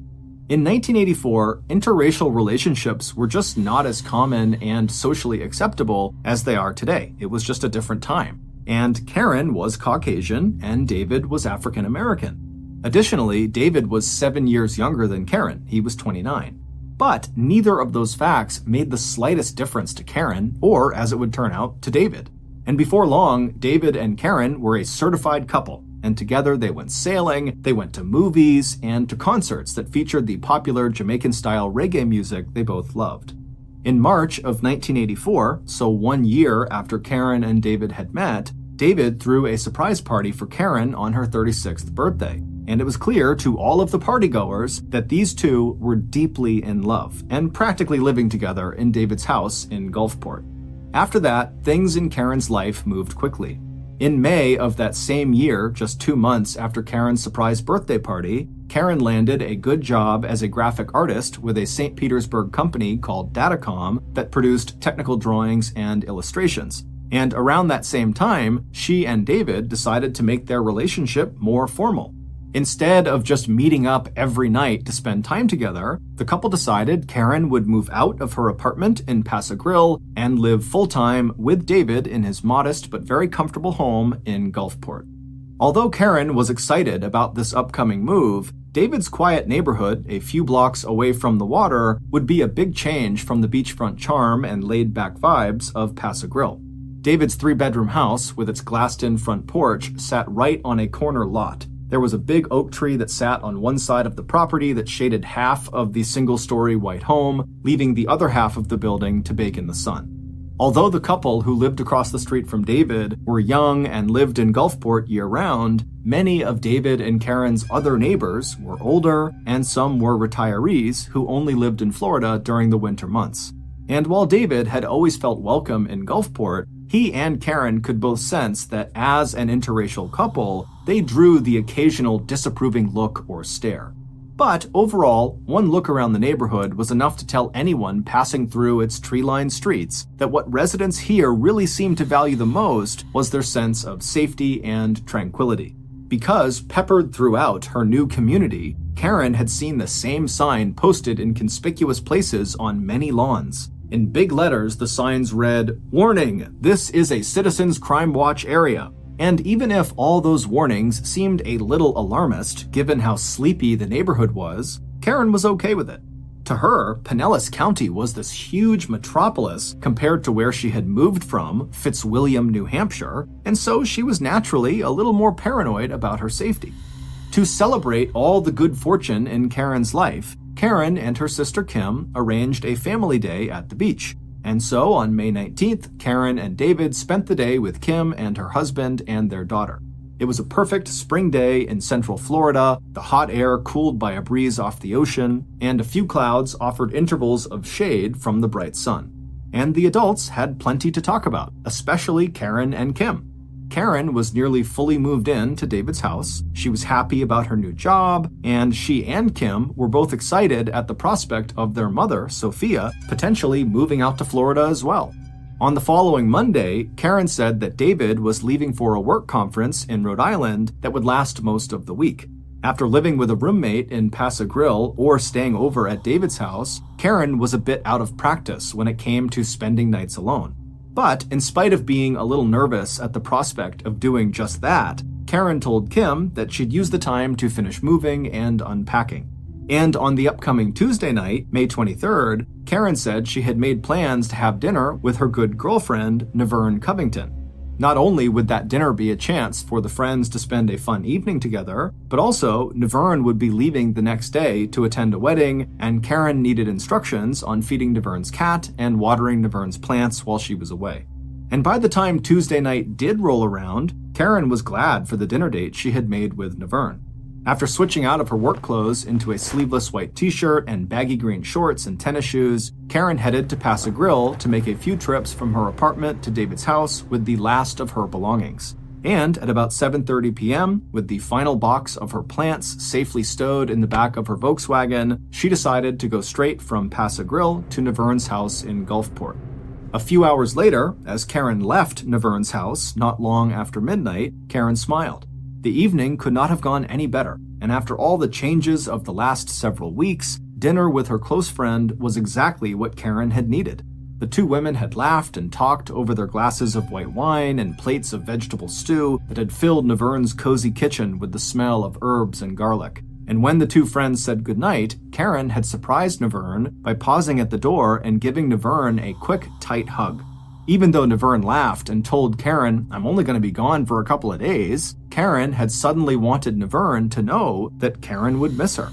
In 1984, interracial relationships were just not as common and socially acceptable as they are today. It was just a different time. And Karen was Caucasian, and David was African American. Additionally, David was 7 years younger than Karen. He was 29. But neither of those facts made the slightest difference to Karen, or, as it would turn out, to David. And before long, David and Karen were a certified couple, and together they went sailing, they went to movies, and to concerts that featured the popular Jamaican-style reggae music they both loved. In March of 1984, so 1 year after Karen and David had met, David threw a surprise party for Karen on her 36th birthday, and it was clear to all of the partygoers that these two were deeply in love and practically living together in David's house in Gulfport. After that, things in Karen's life moved quickly. In May of that same year, just 2 months after Karen's surprise birthday party, Karen landed a good job as a graphic artist with a St. Petersburg company called Datacom that produced technical drawings and illustrations. And around that same time, she and David decided to make their relationship more formal. Instead of just meeting up every night to spend time together, the couple decided Karen would move out of her apartment in Paso Grill and live full-time with David in his modest but very comfortable home in Gulfport. Although Karen was excited about this upcoming move, David's quiet neighborhood, a few blocks away from the water, would be a big change from the beachfront charm and laid-back vibes of Paso Grill. David's 3-bedroom house, with its glassed-in front porch, sat right on a corner lot. There was a big oak tree that sat on one side of the property that shaded half of the single-story white home, leaving the other half of the building to bake in the sun. Although the couple who lived across the street from David were young and lived in Gulfport year-round, many of David and Karen's other neighbors were older, and some were retirees who only lived in Florida during the winter months. And while David had always felt welcome in Gulfport, he and Karen could both sense that as an interracial couple, they drew the occasional disapproving look or stare. But overall, one look around the neighborhood was enough to tell anyone passing through its tree-lined streets that what residents here really seemed to value the most was their sense of safety and tranquility. Because peppered throughout her new community, Karen had seen the same sign posted in conspicuous places on many lawns. In big letters, the signs read, "Warning, this is a Citizens Crime Watch area." And even if all those warnings seemed a little alarmist, given how sleepy the neighborhood was, Karen was okay with it. To her, Pinellas County was this huge metropolis compared to where she had moved from, Fitzwilliam, New Hampshire, and so she was naturally a little more paranoid about her safety. To celebrate all the good fortune in Karen's life, Karen and her sister Kim arranged a family day at the beach. And so on May 19th, Karen and David spent the day with Kim and her husband and their daughter. It was a perfect spring day in central Florida, the hot air cooled by a breeze off the ocean, and a few clouds offered intervals of shade from the bright sun. And the adults had plenty to talk about, especially Karen and Kim. Karen was nearly fully moved in to David's house. She was happy about her new job, and she and Kim were both excited at the prospect of their mother, Sophia, potentially moving out to Florida as well. On the following Monday, Karen said that David was leaving for a work conference in Rhode Island that would last most of the week. After living with a roommate in Paso Grill or staying over at David's house, Karen was a bit out of practice when it came to spending nights alone. But in spite of being a little nervous at the prospect of doing just that, Karen told Kim that she'd use the time to finish moving and unpacking. And on the upcoming Tuesday night, May 23rd, Karen said she had made plans to have dinner with her good girlfriend, Naverne Covington. Not only would that dinner be a chance for the friends to spend a fun evening together, but also Naverne would be leaving the next day to attend a wedding, and Karen needed instructions on feeding Naverne's cat and watering Naverne's plants while she was away. And by the time Tuesday night did roll around, Karen was glad for the dinner date she had made with Naverne. After switching out of her work clothes into a sleeveless white t-shirt and baggy green shorts and tennis shoes, Karen headed to Paso Grill to make a few trips from her apartment to David's house with the last of her belongings. And at about 7:30 p.m., with the final box of her plants safely stowed in the back of her Volkswagen, she decided to go straight from Paso Grill to Naverne's house in Gulfport. A few hours later, as Karen left Naverne's house not long after midnight, Karen smiled. The evening could not have gone any better, and after all the changes of the last several weeks, dinner with her close friend was exactly what Karen had needed. The two women had laughed and talked over their glasses of white wine and plates of vegetable stew that had filled Naverne's cozy kitchen with the smell of herbs and garlic. And when the two friends said goodnight, Karen had surprised Naverne by pausing at the door and giving Naverne a quick, tight hug. Even though Naverne laughed and told Karen, "I'm only going to be gone for a couple of days," Karen had suddenly wanted Naverne to know that Karen would miss her.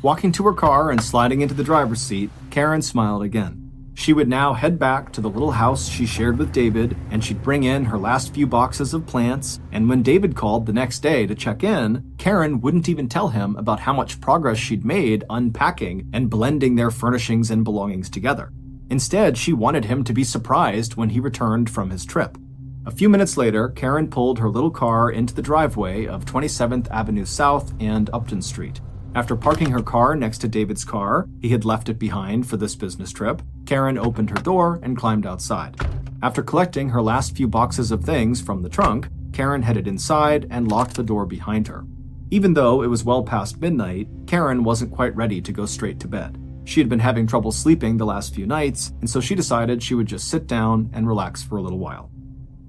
Walking to her car and sliding into the driver's seat, Karen smiled again. She would now head back to the little house she shared with David, and she'd bring in her last few boxes of plants, and when David called the next day to check in, Karen wouldn't even tell him about how much progress she'd made unpacking and blending their furnishings and belongings together. Instead, she wanted him to be surprised when he returned from his trip. A few minutes later, Karen pulled her little car into the driveway of 27th Avenue South and Upton Street. After parking her car next to David's car, he had left it behind for this business trip, Karen opened her door and climbed outside. After collecting her last few boxes of things from the trunk, Karen headed inside and locked the door behind her. Even though it was well past midnight, Karen wasn't quite ready to go straight to bed. She had been having trouble sleeping the last few nights, and so she decided she would just sit down and relax for a little while.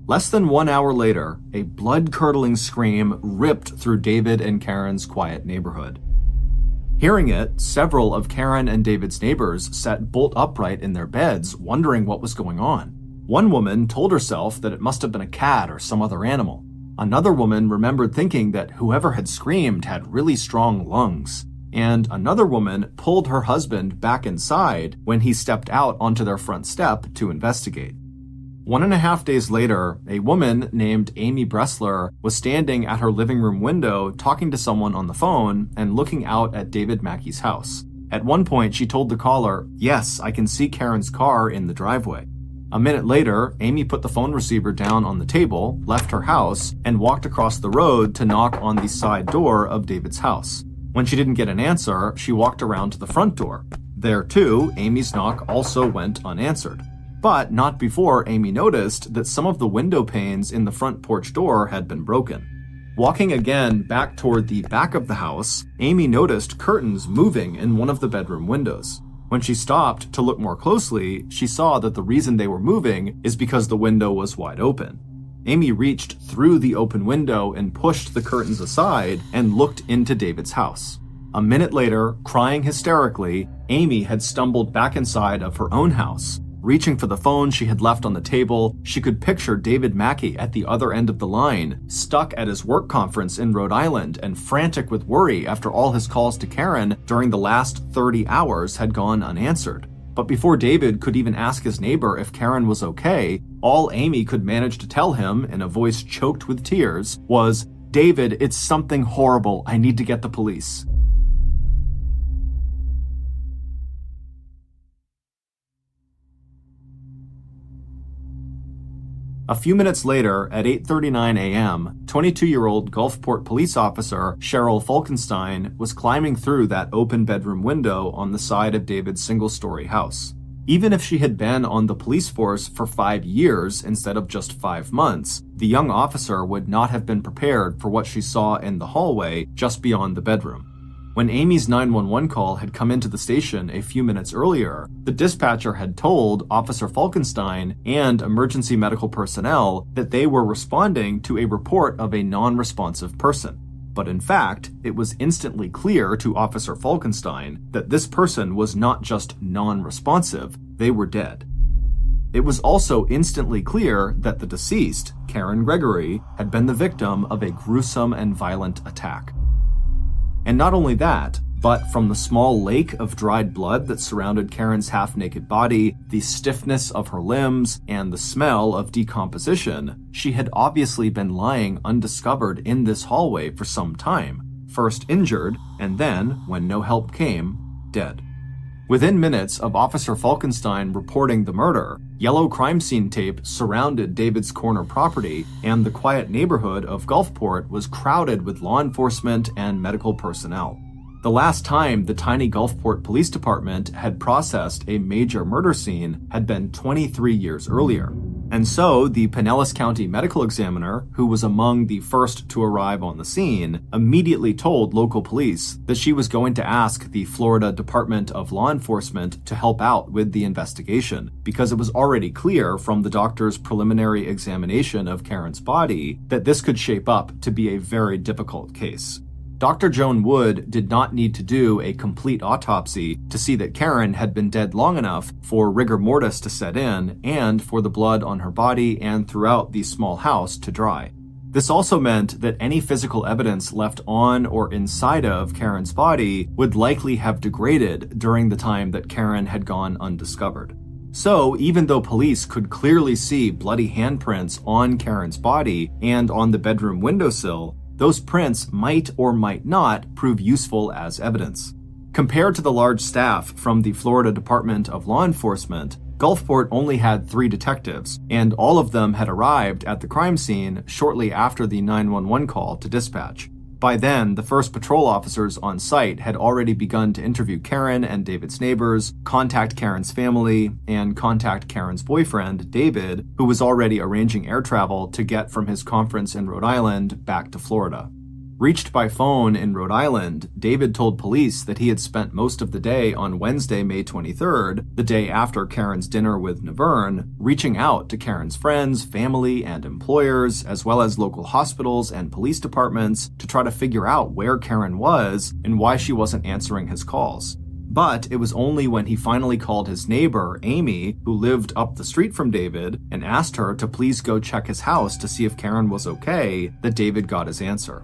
Less than 1 hour later, a blood-curdling scream ripped through David and Karen's quiet neighborhood. Hearing it, several of Karen and David's neighbors sat bolt upright in their beds, wondering what was going on. One woman told herself that it must have been a cat or some other animal. Another woman remembered thinking that whoever had screamed had really strong lungs. And another woman pulled her husband back inside when he stepped out onto their front step to investigate. 1.5 days later, a woman named Amy Bressler was standing at her living room window talking to someone on the phone and looking out at David Mackey's house. At one point, she told the caller, "Yes, I can see Karen's car in the driveway." A minute later, Amy put the phone receiver down on the table, left her house, and walked across the road to knock on the side door of David's house. When she didn't get an answer, she walked around to the front door. There too, Amy's knock also went unanswered. But not before Amy noticed that some of the window panes in the front porch door had been broken. Walking again back toward the back of the house, Amy noticed curtains moving in one of the bedroom windows. When she stopped to look more closely, she saw that the reason they were moving is because the window was wide open. Amy reached through the open window and pushed the curtains aside and looked into David's house. A minute later, crying hysterically, Amy had stumbled back inside of her own house. Reaching for the phone she had left on the table, she could picture David Mackey at the other end of the line, stuck at his work conference in Rhode Island and frantic with worry after all his calls to Karen during the last 30 hours had gone unanswered. But before David could even ask his neighbor if Karen was okay, all Amy could manage to tell him in a voice choked with tears was, "David, it's something horrible. I need to get the police." A few minutes later, at 8:39 a.m., 22-year-old Gulfport police officer Cheryl Falkenstein was climbing through that open bedroom window on the side of David's single-story house. Even if she had been on the police force for 5 years instead of just 5 months, the young officer would not have been prepared for what she saw in the hallway just beyond the bedroom. When Amy's 911 call had come into the station a few minutes earlier, the dispatcher had told Officer Falkenstein and emergency medical personnel that they were responding to a report of a non-responsive person. But in fact, it was instantly clear to Officer Falkenstein that this person was not just non-responsive, they were dead. It was also instantly clear that the deceased, Karen Gregory, had been the victim of a gruesome and violent attack. And not only that, but from the small lake of dried blood that surrounded Karen's half-naked body, the stiffness of her limbs, and the smell of decomposition, she had obviously been lying undiscovered in this hallway for some time, first injured, and then, when no help came, dead. Within minutes of Officer Falkenstein reporting the murder, yellow crime scene tape surrounded David's corner property, and the quiet neighborhood of Gulfport was crowded with law enforcement and medical personnel. The last time the tiny Gulfport Police Department had processed a major murder scene had been 23 years earlier. And so the Pinellas County medical examiner, who was among the first to arrive on the scene, immediately told local police that she was going to ask the Florida Department of Law Enforcement to help out with the investigation, because it was already clear from the doctor's preliminary examination of Karen's body that this could shape up to be a very difficult case. Dr. Joan Wood did not need to do a complete autopsy to see that Karen had been dead long enough for rigor mortis to set in and for the blood on her body and throughout the small house to dry. This also meant that any physical evidence left on or inside of Karen's body would likely have degraded during the time that Karen had gone undiscovered. So, even though police could clearly see bloody handprints on Karen's body and on the bedroom windowsill, those prints might or might not prove useful as evidence. Compared to the large staff from the Florida Department of Law Enforcement, Gulfport only had 3 detectives, and all of them had arrived at the crime scene shortly after the 911 call to dispatch. By then, the first patrol officers on site had already begun to interview Karen and David's neighbors, contact Karen's family, and contact Karen's boyfriend, David, who was already arranging air travel to get from his conference in Rhode Island back to Florida. Reached by phone in Rhode Island, David told police that he had spent most of the day on Wednesday, May 23rd, the day after Karen's dinner with Naverne, reaching out to Karen's friends, family, and employers, as well as local hospitals and police departments to try to figure out where Karen was and why she wasn't answering his calls. But it was only when he finally called his neighbor, Amy, who lived up the street from David, and asked her to please go check his house to see if Karen was okay, that David got his answer.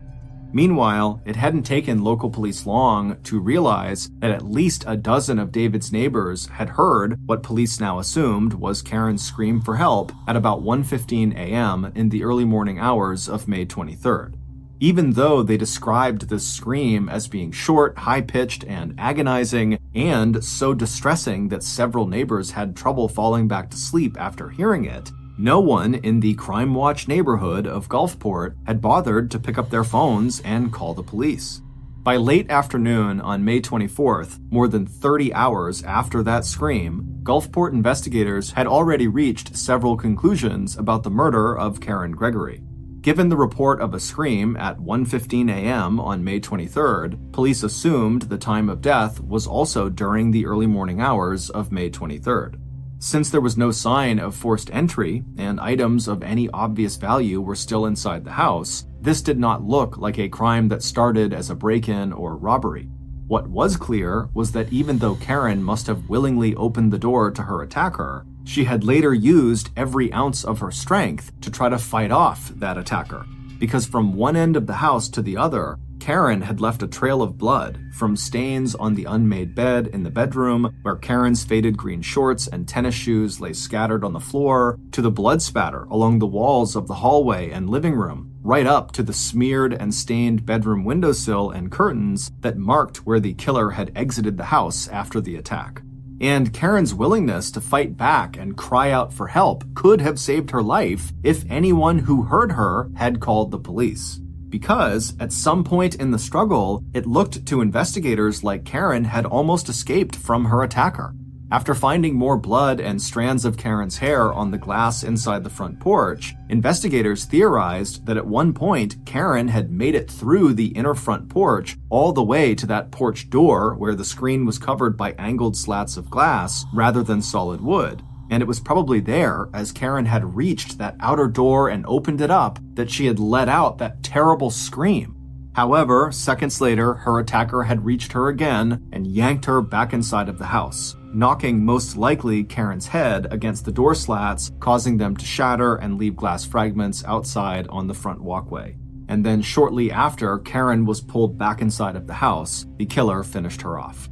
Meanwhile, it hadn't taken local police long to realize that at least a dozen of David's neighbors had heard what police now assumed was Karen's scream for help at about 1:15 a.m. in the early morning hours of May 23rd. Even though they described this scream as being short, high-pitched, and agonizing, and so distressing that several neighbors had trouble falling back to sleep after hearing it, no one in the Crime Watch neighborhood of Gulfport had bothered to pick up their phones and call the police. By late afternoon on May 24th, more than 30 hours after that scream, Gulfport investigators had already reached several conclusions about the murder of Karen Gregory. Given the report of a scream at 1:15 a.m. on May 23rd, police assumed the time of death was also during the early morning hours of May 23rd. Since there was no sign of forced entry, and items of any obvious value were still inside the house, this did not look like a crime that started as a break-in or robbery. What was clear was that even though Karen must have willingly opened the door to her attacker, she had later used every ounce of her strength to try to fight off that attacker. Because from one end of the house to the other, Karen had left a trail of blood, from stains on the unmade bed in the bedroom, where Karen's faded green shorts and tennis shoes lay scattered on the floor, to the blood spatter along the walls of the hallway and living room, right up to the smeared and stained bedroom windowsill and curtains that marked where the killer had exited the house after the attack. And Karen's willingness to fight back and cry out for help could have saved her life if anyone who heard her had called the police. Because at some point in the struggle, it looked to investigators like Karen had almost escaped from her attacker. After finding more blood and strands of Karen's hair on the glass inside the front porch, investigators theorized that at one point Karen had made it through the inner front porch all the way to that porch door where the screen was covered by angled slats of glass rather than solid wood. And it was probably there, as Karen had reached that outer door and opened it up, that she had let out that terrible scream. However, seconds later, her attacker had reached her again and yanked her back inside of the house, knocking most likely Karen's head against the door slats, causing them to shatter and leave glass fragments outside on the front walkway. And then shortly after Karen was pulled back inside of the house, the killer finished her off.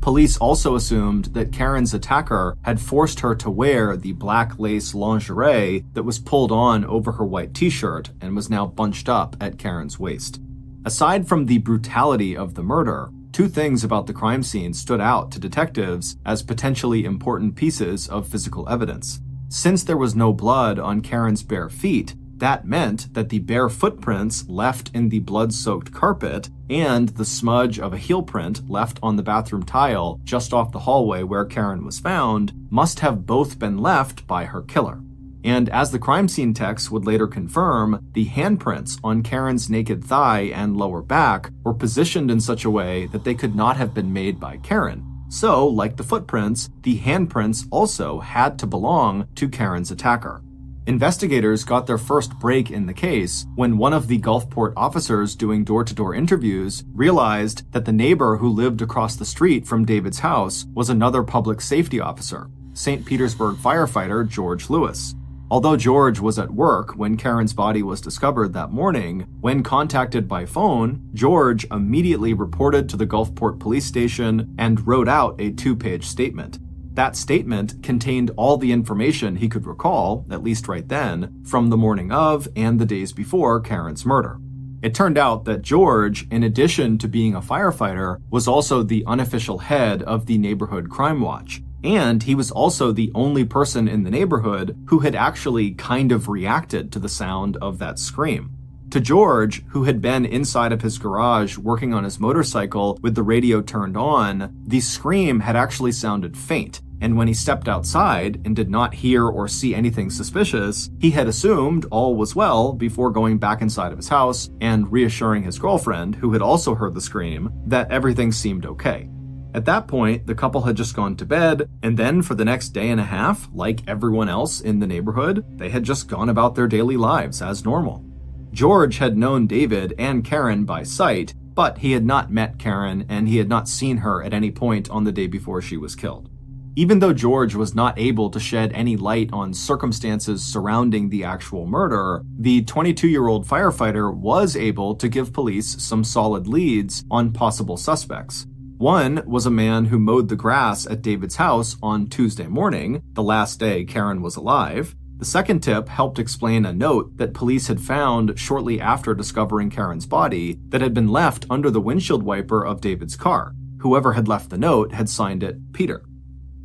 Police also assumed that Karen's attacker had forced her to wear the black lace lingerie that was pulled on over her white t-shirt and was now bunched up at Karen's waist. Aside from the brutality of the murder, two things about the crime scene stood out to detectives as potentially important pieces of physical evidence. Since there was no blood on Karen's bare feet, that meant that the bare footprints left in the blood-soaked carpet and the smudge of a heel print left on the bathroom tile just off the hallway where Karen was found must have both been left by her killer. And as the crime scene techs would later confirm, the handprints on Karen's naked thigh and lower back were positioned in such a way that they could not have been made by Karen. So, like the footprints, the handprints also had to belong to Karen's attacker. Investigators got their first break in the case when one of the Gulfport officers doing door-to-door interviews realized that the neighbor who lived across the street from David's house was another public safety officer, St. Petersburg firefighter George Lewis. Although George was at work when Karen's body was discovered that morning, when contacted by phone, George immediately reported to the Gulfport police station and wrote out a 2-page statement. That statement contained all the information he could recall, at least right then, from the morning of and the days before Karen's murder. It turned out that George, in addition to being a firefighter, was also the unofficial head of the neighborhood crime watch. And he was also the only person in the neighborhood who had actually kind of reacted to the sound of that scream. To George, who had been inside of his garage working on his motorcycle with the radio turned on, the scream had actually sounded faint. And when he stepped outside and did not hear or see anything suspicious, he had assumed all was well before going back inside of his house and reassuring his girlfriend, who had also heard the scream, that everything seemed okay. At that point, the couple had just gone to bed, and then for the next day and a half, like everyone else in the neighborhood, they had just gone about their daily lives as normal. George had known David and Karen by sight, but he had not met Karen and he had not seen her at any point on the day before she was killed. Even though George was not able to shed any light on circumstances surrounding the actual murder, the 22-year-old firefighter was able to give police some solid leads on possible suspects. One was a man who mowed the grass at David's house on Tuesday morning, the last day Karen was alive. The second tip helped explain a note that police had found shortly after discovering Karen's body that had been left under the windshield wiper of David's car. Whoever had left the note had signed it Peter.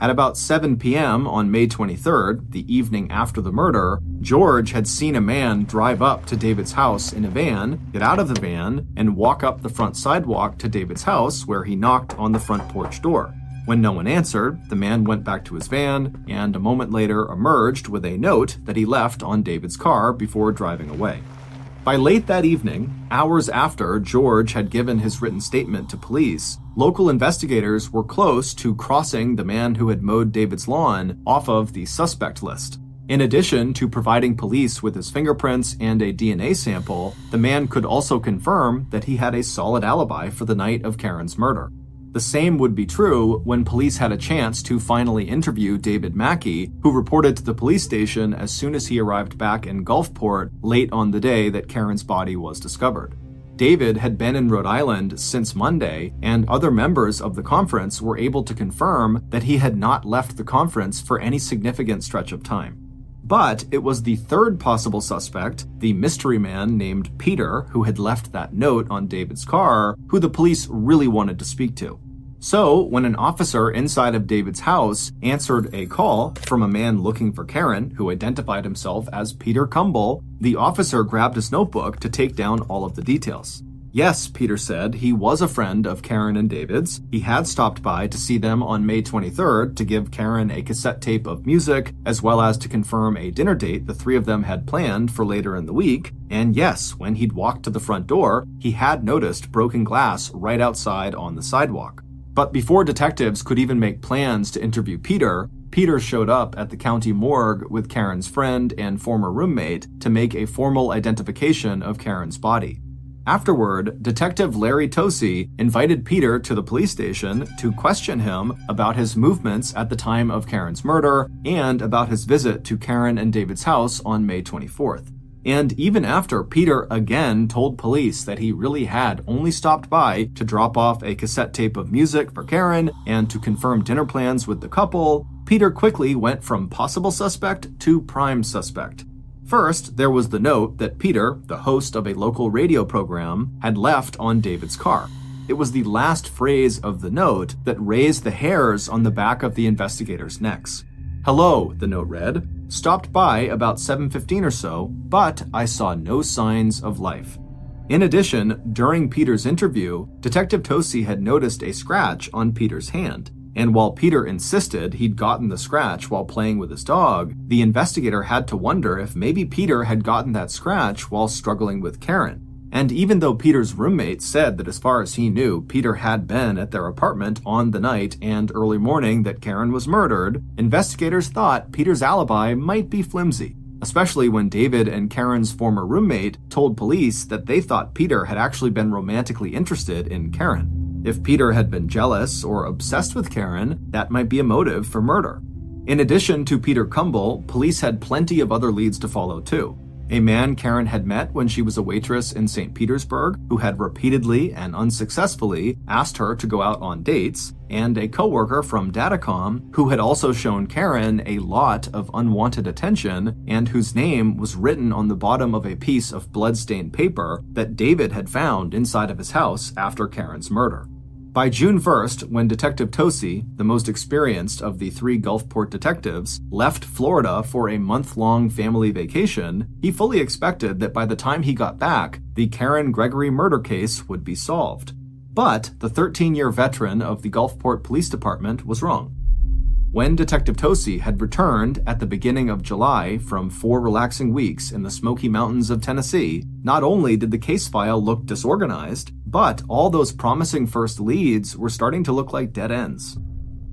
At about 7 p.m. on May 23rd, the evening after the murder, George had seen a man drive up to David's house in a van, get out of the van, and walk up the front sidewalk to David's house where he knocked on the front porch door. When no one answered, the man went back to his van and a moment later emerged with a note that he left on David's car before driving away. By late that evening, hours after George had given his written statement to police, local investigators were close to crossing the man who had mowed David's lawn off of the suspect list. In addition to providing police with his fingerprints and a DNA sample, the man could also confirm that he had a solid alibi for the night of Karen's murder. The same would be true when police had a chance to finally interview David Mackey, who reported to the police station as soon as he arrived back in Gulfport late on the day that Karen's body was discovered. David had been in Rhode Island since Monday, and other members of the conference were able to confirm that he had not left the conference for any significant stretch of time. But it was the third possible suspect, the mystery man named Peter, who had left that note on David's car, who the police really wanted to speak to. So, when an officer inside of David's house answered a call from a man looking for Karen, who identified himself as Peter Cumble, the officer grabbed his notebook to take down all of the details. Yes, Peter said, he was a friend of Karen and David's. He had stopped by to see them on May 23rd to give Karen a cassette tape of music, as well as to confirm a dinner date the three of them had planned for later in the week. And yes, when he'd walked to the front door, he had noticed broken glass right outside on the sidewalk. But before detectives could even make plans to interview Peter showed up at the county morgue with Karen's friend and former roommate to make a formal identification of Karen's body. Afterward, Detective Larry Tosi invited Peter to the police station to question him about his movements at the time of Karen's murder and about his visit to Karen and David's house on May 24th. And even after Peter again told police that he really had only stopped by to drop off a cassette tape of music for Karen and to confirm dinner plans with the couple, Peter quickly went from possible suspect to prime suspect. First, there was the note that Peter, the host of a local radio program, had left on David's car. It was the last phrase of the note that raised the hairs on the back of the investigators' necks. "Hello," the note read. "Stopped by about 7:15 or so, but I saw no signs of life." In addition, during Peter's interview, Detective Tosi had noticed a scratch on Peter's hand. And while Peter insisted he'd gotten the scratch while playing with his dog, the investigator had to wonder if maybe Peter had gotten that scratch while struggling with Karen. And even though Peter's roommate said that as far as he knew, Peter had been at their apartment on the night and early morning that Karen was murdered, investigators thought Peter's alibi might be flimsy, especially when David and Karen's former roommate told police that they thought Peter had actually been romantically interested in Karen. If Peter had been jealous or obsessed with Karen, that might be a motive for murder. In addition to Peter Cumble, police had plenty of other leads to follow too. A man Karen had met when she was a waitress in St. Petersburg, who had repeatedly and unsuccessfully asked her to go out on dates, and a coworker from Datacom who had also shown Karen a lot of unwanted attention and whose name was written on the bottom of a piece of blood-stained paper that David had found inside of his house after Karen's murder. By June 1st, when Detective Tosi, the most experienced of the three Gulfport detectives, left Florida for a month-long family vacation, he fully expected that by the time he got back, the Karen Gregory murder case would be solved. But the 13-year veteran of the Gulfport Police Department was wrong. When Detective Tosi had returned at the beginning of July from 4 relaxing weeks in the Smoky Mountains of Tennessee, not only did the case file look disorganized, but all those promising first leads were starting to look like dead ends.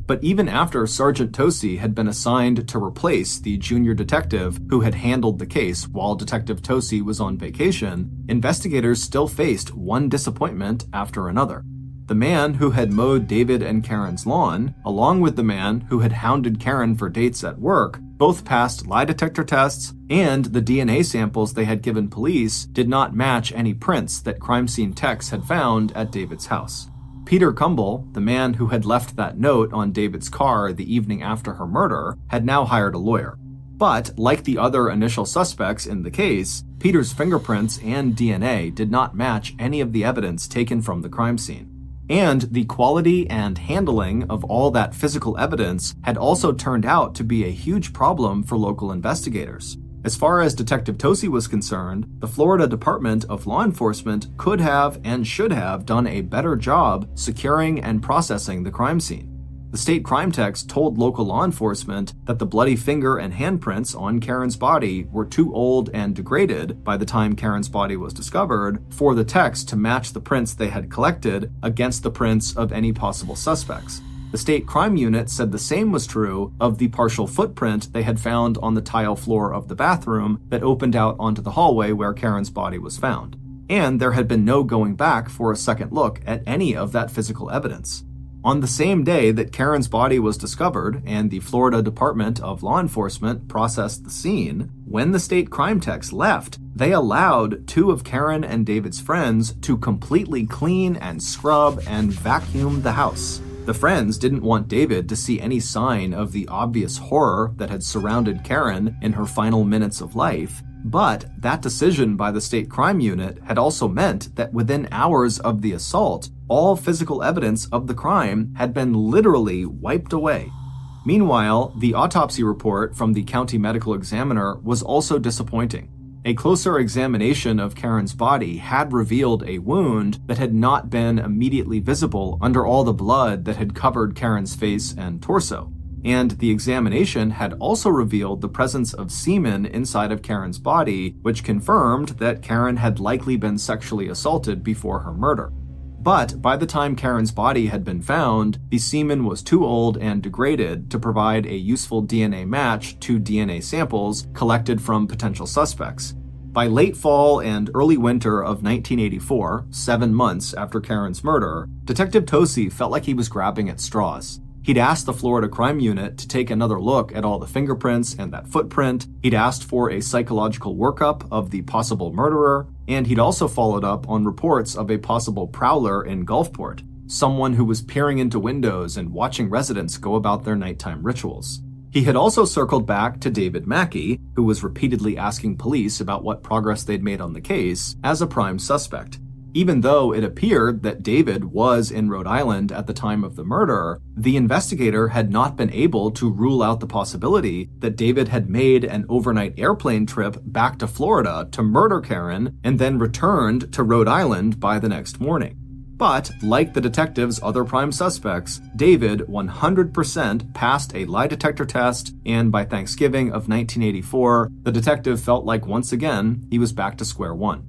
But even after Sergeant Tosi had been assigned to replace the junior detective who had handled the case while Detective Tosi was on vacation, investigators still faced one disappointment after another. The man who had mowed David and Karen's lawn, along with the man who had hounded Karen for dates at work, both passed lie detector tests, and the DNA samples they had given police did not match any prints that crime scene techs had found at David's house. Peter Cumble, the man who had left that note on David's car the evening after her murder, had now hired a lawyer. But, like the other initial suspects in the case, Peter's fingerprints and DNA did not match any of the evidence taken from the crime scene. And the quality and handling of all that physical evidence had also turned out to be a huge problem for local investigators. As far as Detective Tosi was concerned, the Florida Department of Law Enforcement could have and should have done a better job securing and processing the crime scene. The state crime techs told local law enforcement that the bloody finger and handprints on Karen's body were too old and degraded by the time Karen's body was discovered for the techs to match the prints they had collected against the prints of any possible suspects. The state crime unit said the same was true of the partial footprint they had found on the tile floor of the bathroom that opened out onto the hallway where Karen's body was found. And there had been no going back for a second look at any of that physical evidence. On the same day that Karen's body was discovered and the Florida Department of Law Enforcement processed the scene, when the state crime techs left, they allowed 2 of Karen and David's friends to completely clean and scrub and vacuum the house. The friends didn't want David to see any sign of the obvious horror that had surrounded Karen in her final minutes of life, but that decision by the state crime unit had also meant that within hours of the assault, all physical evidence of the crime had been literally wiped away. Meanwhile, the autopsy report from the county medical examiner was also disappointing. A closer examination of Karen's body had revealed a wound that had not been immediately visible under all the blood that had covered Karen's face and torso. And the examination had also revealed the presence of semen inside of Karen's body, which confirmed that Karen had likely been sexually assaulted before her murder. But by the time Karen's body had been found, the semen was too old and degraded to provide a useful DNA match to DNA samples collected from potential suspects. By late fall and early winter of 1984, 7 months after Karen's murder, Detective Tosi felt like he was grabbing at straws. He'd asked the Florida Crime Unit to take another look at all the fingerprints and that footprint. He'd asked for a psychological workup of the possible murderer, and he'd also followed up on reports of a possible prowler in Gulfport, someone who was peering into windows and watching residents go about their nighttime rituals. He had also circled back to David Mackey, who was repeatedly asking police about what progress they'd made on the case, as a prime suspect. Even though it appeared that David was in Rhode Island at the time of the murder, the investigator had not been able to rule out the possibility that David had made an overnight airplane trip back to Florida to murder Karen and then returned to Rhode Island by the next morning. But, like the detective's other prime suspects, David 100% passed a lie detector test, and by Thanksgiving of 1984, the detective felt like once again he was back to square one.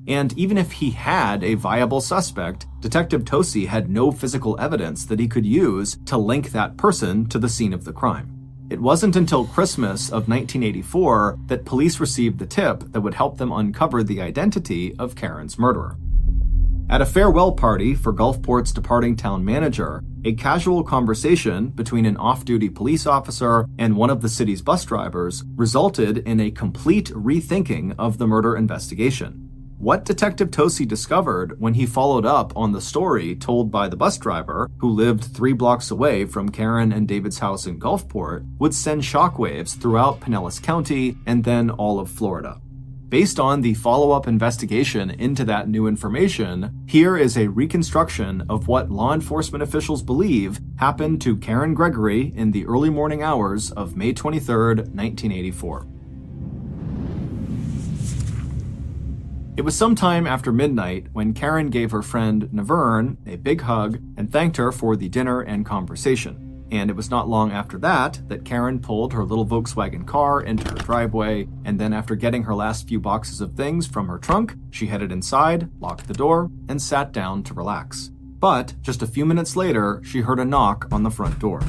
And even if he had a viable suspect, Detective Tosi had no physical evidence that he could use to link that person to the scene of the crime. It wasn't until Christmas of 1984 that police received the tip that would help them uncover the identity of Karen's murderer. At a farewell party for Gulfport's departing town manager, a casual conversation between an off-duty police officer and one of the city's bus drivers resulted in a complete rethinking of the murder investigation. What Detective Tosi discovered when he followed up on the story told by the bus driver, who lived 3 blocks away from Karen and David's house in Gulfport, would send shockwaves throughout Pinellas County and then all of Florida. Based on the follow-up investigation into that new information, here is a reconstruction of what law enforcement officials believe happened to Karen Gregory in the early morning hours of May 23, 1984. It was sometime after midnight when Karen gave her friend Naverne a big hug and thanked her for the dinner and conversation. And it was not long after that Karen pulled her little Volkswagen car into her driveway, and then after getting her last few boxes of things from her trunk, she headed inside, locked the door, and sat down to relax. But just a few minutes later, she heard a knock on the front door.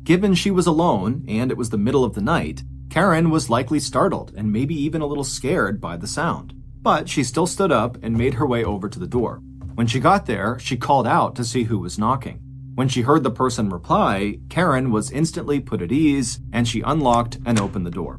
Given she was alone, and it was the middle of the night, Karen was likely startled and maybe even a little scared by the sound. But she still stood up and made her way over to the door. When she got there, she called out to see who was knocking. When she heard the person reply, Karen was instantly put at ease, and she unlocked and opened the door.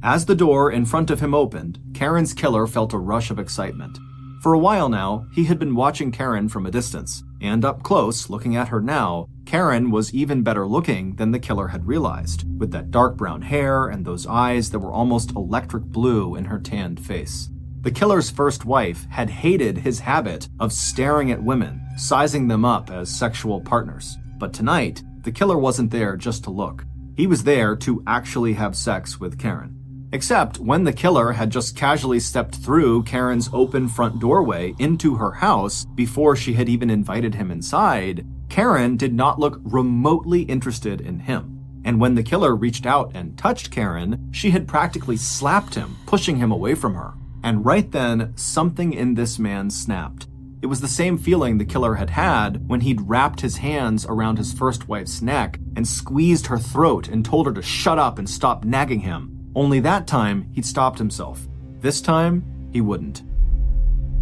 As the door in front of him opened, Karen's killer felt a rush of excitement. For a while now, he had been watching Karen from a distance, and up close, looking at her now, Karen was even better looking than the killer had realized, with that dark brown hair and those eyes that were almost electric blue in her tanned face. The killer's first wife had hated his habit of staring at women, sizing them up as sexual partners. But tonight, the killer wasn't there just to look. He was there to actually have sex with Karen. Except when the killer had just casually stepped through Karen's open front doorway into her house before she had even invited him inside, Karen did not look remotely interested in him. And when the killer reached out and touched Karen, she had practically slapped him, pushing him away from her. And right then, something in this man snapped. It was the same feeling the killer had had when he'd wrapped his hands around his first wife's neck and squeezed her throat and told her to shut up and stop nagging him. Only that time, he'd stopped himself. This time, he wouldn't.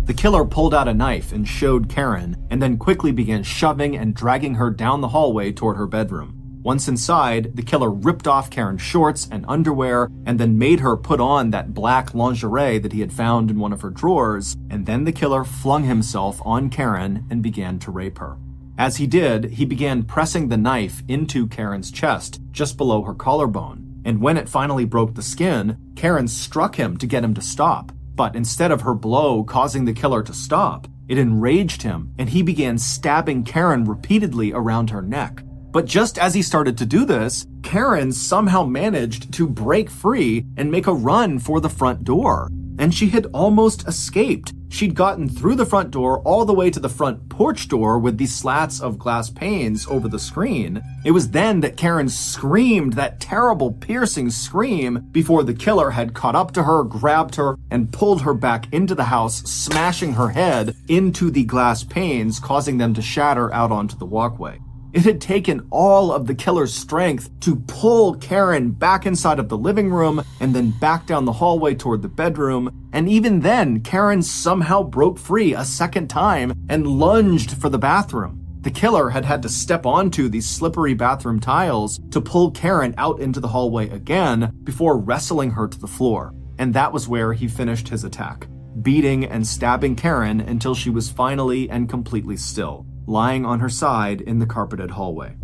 The killer pulled out a knife and showed Karen, and then quickly began shoving and dragging her down the hallway toward her bedroom. Once inside, the killer ripped off Karen's shorts and underwear and then made her put on that black lingerie that he had found in one of her drawers, and then the killer flung himself on Karen and began to rape her. As he did, he began pressing the knife into Karen's chest, just below her collarbone, and when it finally broke the skin, Karen struck him to get him to stop. But instead of her blow causing the killer to stop, It enraged him, and he began stabbing Karen repeatedly around her neck. But just as he started to do this, Karen somehow managed to break free and make a run for the front door. And she had almost escaped. She'd gotten through the front door all the way to the front porch door with these slats of glass panes over the screen. It was then that Karen screamed that terrible piercing scream before the killer had caught up to her, grabbed her, and pulled her back into the house, smashing her head into the glass panes, causing them to shatter out onto the walkway. It had taken all of the killer's strength to pull Karen back inside of the living room and then back down the hallway toward the bedroom. And even then, Karen somehow broke free a second time and lunged for the bathroom. The killer had had to step onto these slippery bathroom tiles to pull Karen out into the hallway again before wrestling her to the floor. And that was where he finished his attack, beating and stabbing Karen until she was finally and completely still, lying on her side in the carpeted hallway.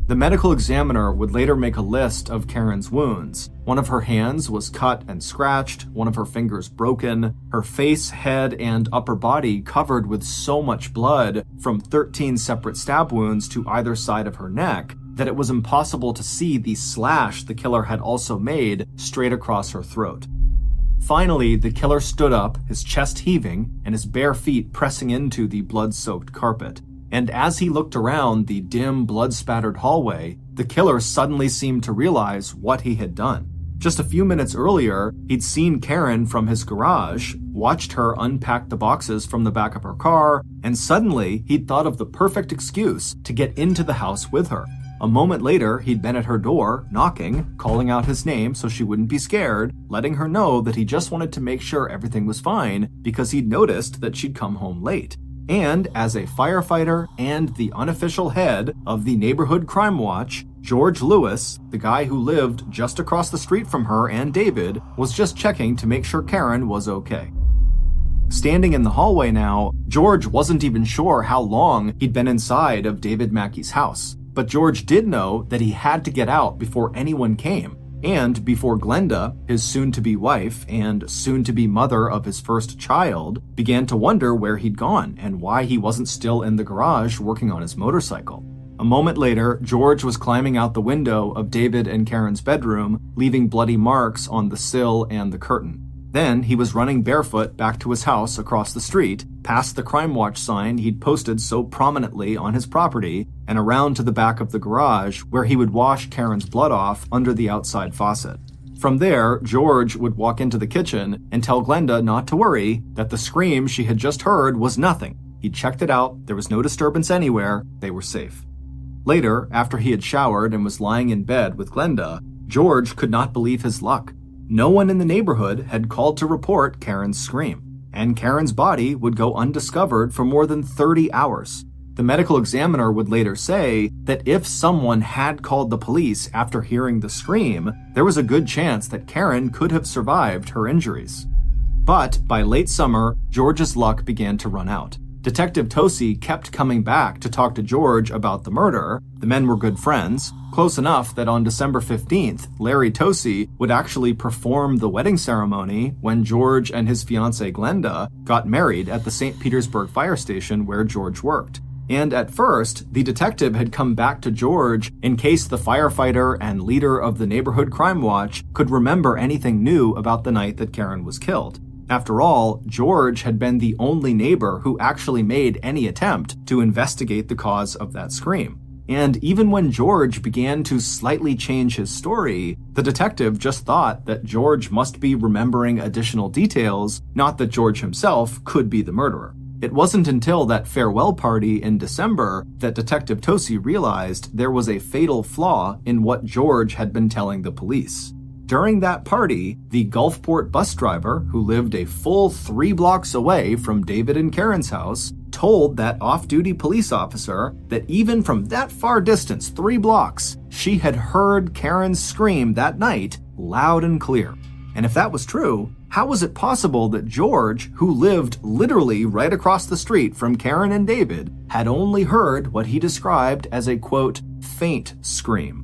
The medical examiner would later make a list of Karen's wounds. One of her hands was cut and scratched, one of her fingers broken, her face, head, and upper body covered with so much blood from 13 separate stab wounds to either side of her neck that it was impossible to see the slash the killer had also made straight across her throat. Finally, the killer stood up, his chest heaving and his bare feet pressing into the blood-soaked carpet. And as he looked around the dim, blood-spattered hallway, the killer suddenly seemed to realize what he had done. Just a few minutes earlier, he'd seen Karen from his garage, watched her unpack the boxes from the back of her car, and suddenly he'd thought of the perfect excuse to get into the house with her. A moment later, he'd been at her door, knocking, calling out his name so she wouldn't be scared, letting her know that he just wanted to make sure everything was fine because he'd noticed that she'd come home late. And as a firefighter and the unofficial head of the neighborhood crime watch, George Lewis, the guy who lived just across the street from her and David, was just checking to make sure Karen was okay. Standing in the hallway now, George wasn't even sure how long he'd been inside of David Mackey's house. But George did know that he had to get out before anyone came, and before Glenda, his soon-to-be wife and soon-to-be mother of his first child, began to wonder where he'd gone and why he wasn't still in the garage working on his motorcycle. A moment later, George was climbing out the window of David and Karen's bedroom, leaving bloody marks on the sill and the curtain. Then he was running barefoot back to his house across the street, past the Crime Watch sign he'd posted so prominently on his property, and around to the back of the garage where he would wash Karen's blood off under the outside faucet. From there, George would walk into the kitchen and tell Glenda not to worry, that the scream she had just heard was nothing. He'd checked it out, there was no disturbance anywhere, they were safe. Later, after he had showered and was lying in bed with Glenda, George could not believe his luck. No one in the neighborhood had called to report Karen's scream, and Karen's body would go undiscovered for more than 30 hours. The medical examiner would later say that if someone had called the police after hearing the scream, there was a good chance that Karen could have survived her injuries. But by late summer, George's luck began to run out. Detective Tosi kept coming back to talk to George about the murder. The men were good friends, close enough that on December 15th, Larry Tosi would actually perform the wedding ceremony when George and his fiancée Glenda got married at the St. Petersburg fire station where George worked. And at first, the detective had come back to George in case the firefighter and leader of the neighborhood crime watch could remember anything new about the night that Karen was killed. After all, George had been the only neighbor who actually made any attempt to investigate the cause of that scream. And even when George began to slightly change his story, the detective just thought that George must be remembering additional details, not that George himself could be the murderer. It wasn't until that farewell party in December that Detective Tosi realized there was a fatal flaw in what George had been telling the police. During that party, the Gulfport bus driver, who lived a full 3 blocks away from David and Karen's house, told that off-duty police officer that even from that far distance, 3 blocks, she had heard Karen scream that night loud and clear. And if that was true, how was it possible that George, who lived literally right across the street from Karen and David, had only heard what he described as a, quote, faint scream?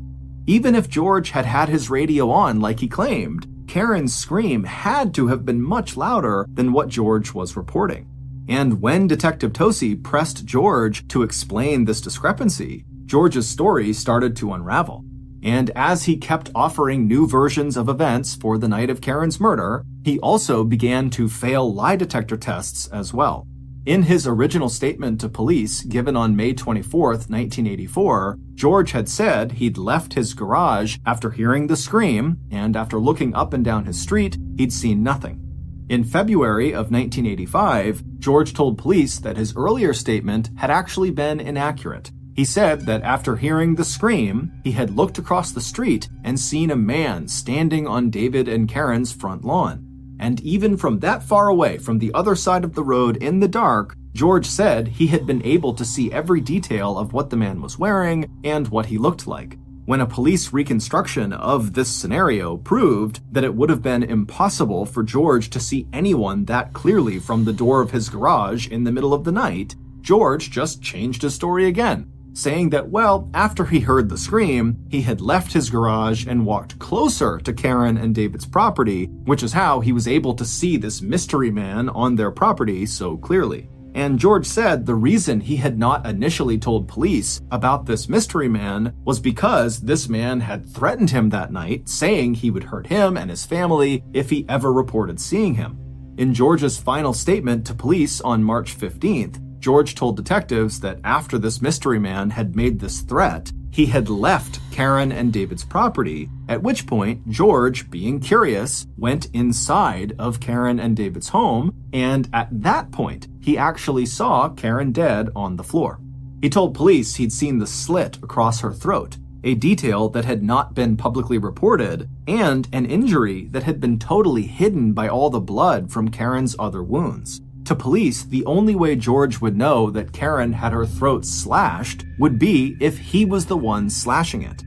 Even if George had had his radio on like he claimed, Karen's scream had to have been much louder than what George was reporting. And when Detective Tosi pressed George to explain this discrepancy, George's story started to unravel. And as he kept offering new versions of events for the night of Karen's murder, he also began to fail lie detector tests as well. In his original statement to police given on May 24, 1984, George had said he'd left his garage after hearing the scream, and after looking up and down his street, he'd seen nothing. In February of 1985, George told police that his earlier statement had actually been inaccurate. He said that after hearing the scream, he had looked across the street and seen a man standing on David and Karen's front lawn. And even from that far away from the other side of the road in the dark, George said he had been able to see every detail of what the man was wearing and what he looked like. When a police reconstruction of this scenario proved that it would have been impossible for George to see anyone that clearly from the door of his garage in the middle of the night, George just changed his story again, saying that, well, after he heard the scream, he had left his garage and walked closer to Karen and David's property, which is how he was able to see this mystery man on their property so clearly. And George said the reason he had not initially told police about this mystery man was because this man had threatened him that night, saying he would hurt him and his family if he ever reported seeing him. In George's final statement to police on March 15th, George told detectives that after this mystery man had made this threat, he had left Karen and David's property, at which point George, being curious, went inside of Karen and David's home, and at that point, he actually saw Karen dead on the floor. He told police he'd seen the slit across her throat, a detail that had not been publicly reported, and an injury that had been totally hidden by all the blood from Karen's other wounds. To police, the only way George would know that Karen had her throat slashed would be if he was the one slashing it.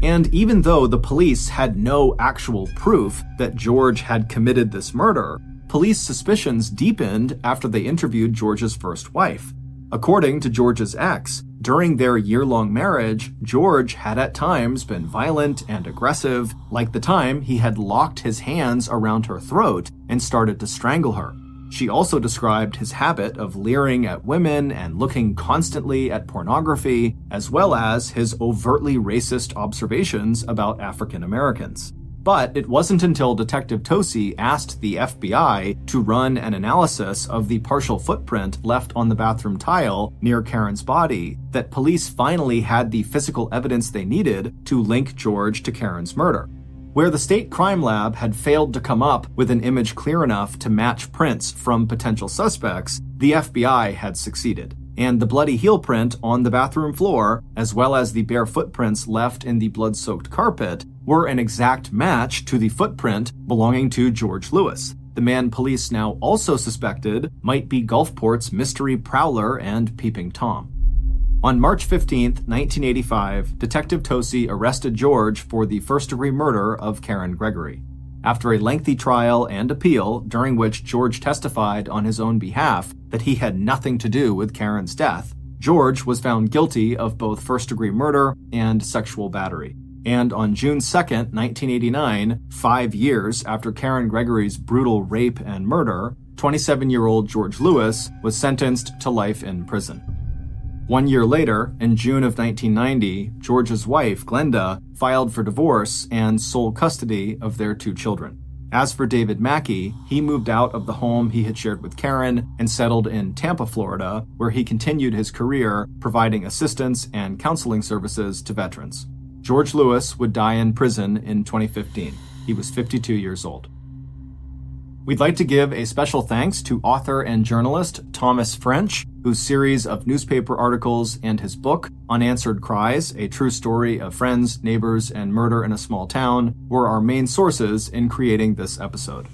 And even though the police had no actual proof that George had committed this murder, police suspicions deepened after they interviewed George's first wife. According to George's ex, during their year-long marriage, George had at times been violent and aggressive, like the time he had locked his hands around her throat and started to strangle her. She also described his habit of leering at women and looking constantly at pornography, as well as his overtly racist observations about African Americans. But it wasn't until Detective Tosi asked the FBI to run an analysis of the partial footprint left on the bathroom tile near Karen's body that police finally had the physical evidence they needed to link George to Karen's murder. Where the state crime lab had failed to come up with an image clear enough to match prints from potential suspects, the FBI had succeeded. And the bloody heel print on the bathroom floor, as well as the bare footprints left in the blood-soaked carpet, were an exact match to the footprint belonging to George Lewis, the man police now also suspected might be Gulfport's mystery prowler and Peeping Tom. On March 15, 1985, Detective Tosi arrested George for the first-degree murder of Karen Gregory. After a lengthy trial and appeal, during which George testified on his own behalf that he had nothing to do with Karen's death, George was found guilty of both first-degree murder and sexual battery. And on June 2, 1989, 5 years after Karen Gregory's brutal rape and murder, 27-year-old George Lewis was sentenced to life in prison. 1 year later, in June of 1990, George's wife, Glenda, filed for divorce and sole custody of their 2 children. As for David Mackey, he moved out of the home he had shared with Karen and settled in Tampa, Florida, where he continued his career providing assistance and counseling services to veterans. George Lewis would die in prison in 2015. He was 52 years old. We'd like to give a special thanks to author and journalist Thomas French, whose series of newspaper articles and his book, Unanswered Cries, A True Story of Friends, Neighbors, and Murder in a Small Town, were our main sources in creating this episode.